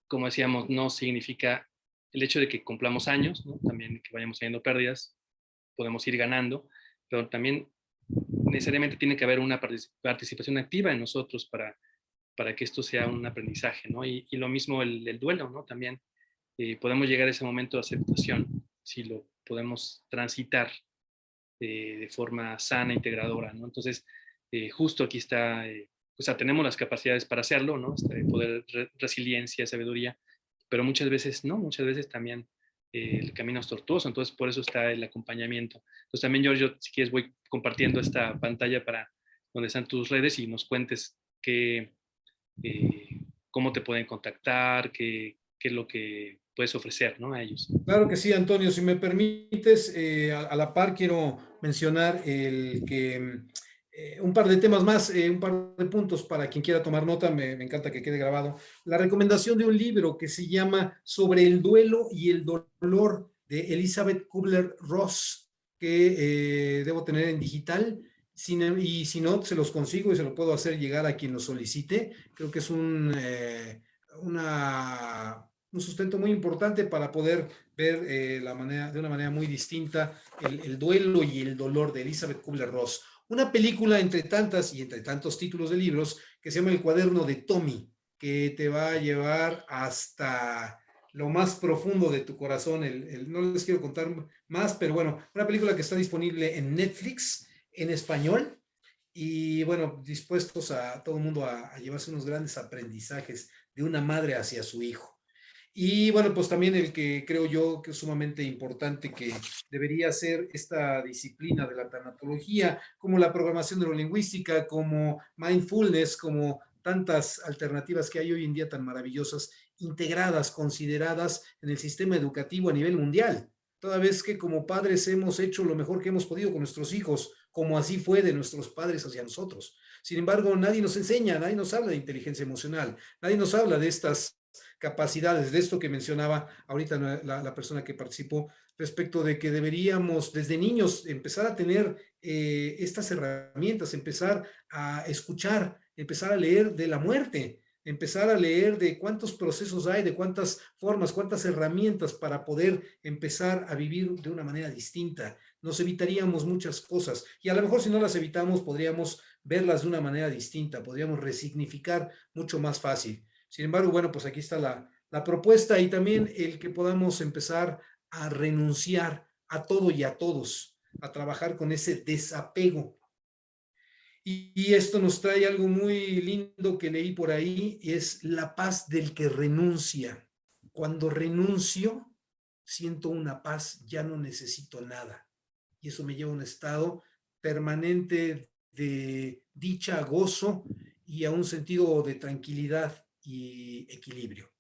Speaker 2: como decíamos, no significa el hecho de que cumplamos años, ¿no? También que vayamos teniendo pérdidas, podemos ir ganando, pero también necesariamente tiene que haber una participación activa en nosotros para que esto sea un aprendizaje, ¿no? Y lo mismo el duelo, ¿no? También podemos llegar a ese momento de aceptación si lo podemos transitar de forma sana, integradora, ¿no? Entonces, justo aquí está, o sea, tenemos las capacidades para hacerlo, ¿no? Poder, resiliencia, sabiduría, pero muchas veces no, muchas veces también el camino es tortuoso, entonces por eso está el acompañamiento. Entonces también yo si quieres voy compartiendo esta pantalla para donde están tus redes y nos cuentes cómo te pueden contactar, qué es lo que puedes ofrecer, ¿no? A ellos.
Speaker 1: Claro que sí, Antonio. Si me permites, a la par quiero mencionar un par de temas más, un par de puntos para quien quiera tomar nota, me encanta que quede grabado. La recomendación de un libro que se llama Sobre el duelo y el dolor de Elizabeth Kubler-Ross, que debo tener en digital. Y si no, se los consigo y se lo puedo hacer llegar a quien lo solicite. Creo que es un sustento muy importante para poder ver de una manera muy distinta el duelo y el dolor de Elizabeth Kubler-Ross. Una película entre tantas y entre tantos títulos de libros que se llama El cuaderno de Tommy, que te va a llevar hasta lo más profundo de tu corazón. No les quiero contar más, pero bueno, una película que está disponible en Netflix en español y bueno, dispuestos a todo el mundo a llevarse unos grandes aprendizajes de una madre hacia su hijo. Y bueno, pues también el que creo yo que es sumamente importante que debería ser esta disciplina de la tanatología, como la programación neurolingüística, como mindfulness, como tantas alternativas que hay hoy en día tan maravillosas, integradas, consideradas en el sistema educativo a nivel mundial. Toda vez que como padres hemos hecho lo mejor que hemos podido con nuestros hijos, como así fue de nuestros padres hacia nosotros. Sin embargo, nadie nos enseña, nadie nos habla de inteligencia emocional, nadie nos habla de estas capacidades, de esto que mencionaba ahorita la persona que participó, respecto de que deberíamos desde niños empezar a tener estas herramientas, empezar a escuchar, empezar a leer de la muerte, empezar a leer de cuántos procesos hay, de cuántas formas, cuántas herramientas para poder empezar a vivir de una manera distinta. Nos evitaríamos muchas cosas y a lo mejor si no las evitamos podríamos verlas de una manera distinta, podríamos resignificar mucho más fácil. Sin embargo, bueno, pues aquí está la propuesta y también el que podamos empezar a renunciar a todo y a todos, a trabajar con ese desapego. Y esto nos trae algo muy lindo que leí por ahí, y es la paz del que renuncia. Cuando renuncio, siento una paz, ya no necesito nada. Y eso me lleva a un estado permanente de dicha, gozo y a un sentido de tranquilidad y equilibrio.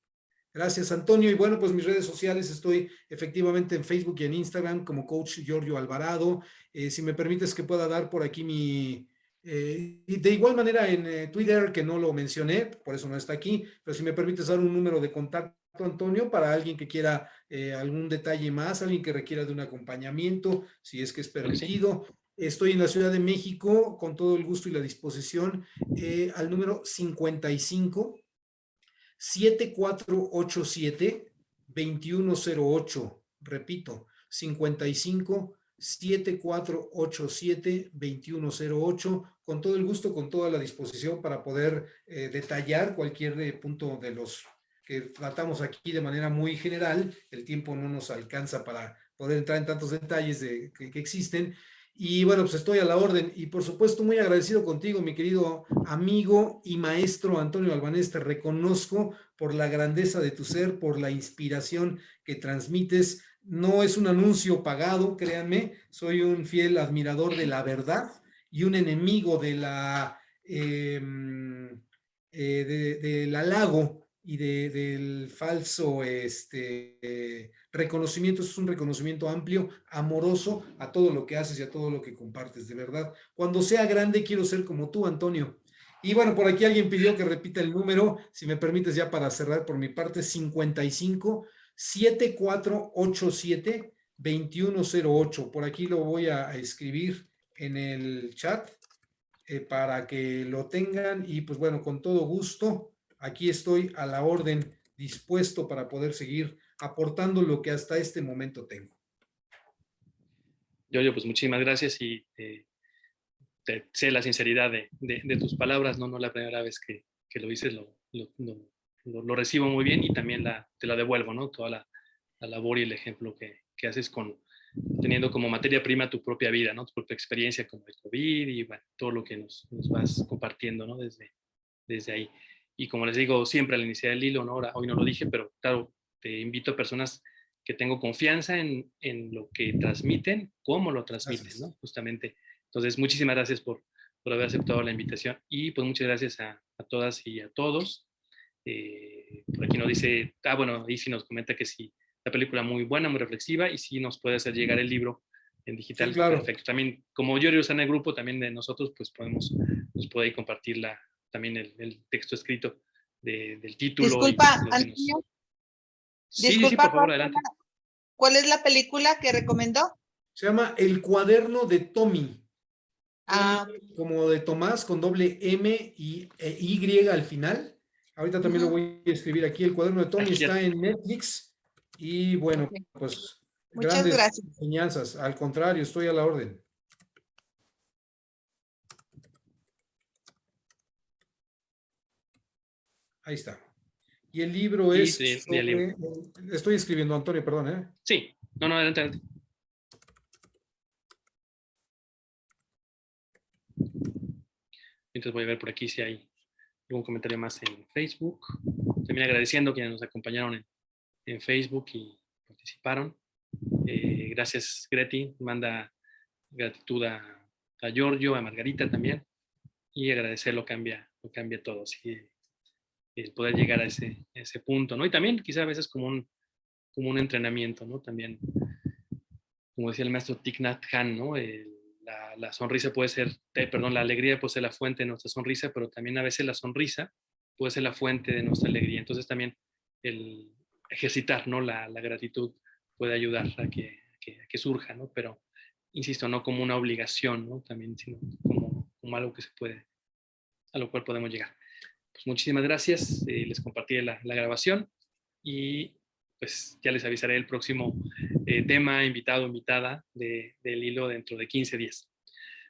Speaker 1: Gracias, Antonio. Y bueno, pues mis redes sociales, estoy efectivamente en Facebook y en Instagram como Coach Giorgio Alvarado. Si me permites que pueda dar por aquí y de igual manera en Twitter, que no lo mencioné, por eso no está aquí, pero si me permites dar un número de contacto, Antonio, para alguien que quiera algún detalle más, alguien que requiera de un acompañamiento, si es que es permitido. Estoy en la Ciudad de México con todo el gusto y la disposición al número 55 7487-2108. Repito, 55-7487-2108. Con todo el gusto, con toda la disposición para poder detallar cualquier punto de los que tratamos aquí de manera muy general. El tiempo no nos alcanza para poder entrar en tantos detalles que existen. Y bueno, pues estoy a la orden y por supuesto muy agradecido contigo, mi querido amigo y maestro Antonio Albanés. Te reconozco por la grandeza de tu ser, por la inspiración que transmites. No es un anuncio pagado, créanme, soy un fiel admirador de la verdad y un enemigo de del halago y del falso reconocimiento. Es un reconocimiento amplio, amoroso a todo lo que haces y a todo lo que compartes, de verdad. Cuando sea grande quiero ser como tú, Antonio. Y bueno, por aquí alguien pidió que repita el número, si me permites ya para cerrar por mi parte, 55-7487-2108. Por aquí lo voy a escribir en el chat para que lo tengan y pues bueno, con todo gusto, aquí estoy a la orden, dispuesto para poder seguir aportando lo que hasta este momento tengo.
Speaker 2: Yo, pues muchísimas gracias y sé la sinceridad de tus palabras, ¿no? No la primera vez que lo dices, lo recibo muy bien y también te la devuelvo, ¿no? Toda la labor y el ejemplo que haces teniendo como materia prima tu propia vida, ¿no? Tu propia experiencia como el COVID y bueno, todo lo que nos vas compartiendo, ¿no? Desde ahí. Y como les digo siempre al iniciar el hilo, ¿no? Ahora, hoy no lo dije, pero claro, te invito a personas que tengo confianza en lo que transmiten, cómo lo transmiten, ¿no? Justamente. Entonces, muchísimas gracias por haber aceptado la invitación y pues muchas gracias a todas y a todos. Por aquí nos dice, bueno, ahí sí nos comenta que sí, la película muy buena, muy reflexiva y sí nos puede hacer llegar el libro en digital. Sí, claro. Perfecto. También, como Giorgio está en el grupo también de nosotros, pues nos puede compartir también el texto escrito del título.
Speaker 4: Disculpa, Antonio.
Speaker 2: Sí, por favor, adelante.
Speaker 4: ¿Cuál es la película que recomendó?
Speaker 1: Se llama El cuaderno de Tommy.
Speaker 4: Ah.
Speaker 1: Como de Tomás, con doble M y Y al final. Ahorita también lo voy a escribir aquí. El cuaderno de Tommy está en Netflix. Y bueno, pues
Speaker 4: muchas
Speaker 1: grandes
Speaker 4: gracias.
Speaker 1: enseñanzas. Al contrario, estoy a la orden. Ahí está. Y el libro es sobre... libro. Estoy escribiendo, Antonio, perdón, ¿eh?
Speaker 2: Sí. No, adelante. Entonces voy a ver por aquí si hay algún comentario más en Facebook. También agradeciendo a quienes nos acompañaron en Facebook y participaron. Gracias, Greti. Manda gratitud a Giorgio, a Margarita también. Y agradecerlo cambia todo. Así, el poder llegar a ese punto, ¿no? Y también quizá a veces como un entrenamiento, ¿no? También, como decía el maestro Thich Nhat Hanh, ¿no? La sonrisa puede ser, la alegría puede ser la fuente de nuestra sonrisa, pero también a veces la sonrisa puede ser la fuente de nuestra alegría. Entonces también el ejercitar, ¿no? La gratitud puede ayudar a que surja, ¿no? Pero, insisto, no como una obligación, ¿no? También, sino como algo que se puede, a lo cual podemos llegar. Pues muchísimas gracias, les compartí la grabación y pues ya les avisaré el próximo tema, invitado, invitada del hilo dentro de 15 días.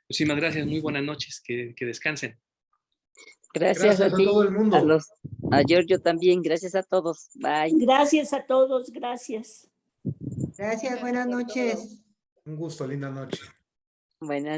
Speaker 2: Muchísimas gracias, muy buenas noches, que descansen.
Speaker 5: Gracias a ti,
Speaker 1: todo el mundo.
Speaker 5: a Giorgio también, gracias a todos. Bye.
Speaker 6: Gracias a todos, gracias.
Speaker 7: Gracias, buenas noches.
Speaker 1: Un gusto, linda noche.
Speaker 5: Buenas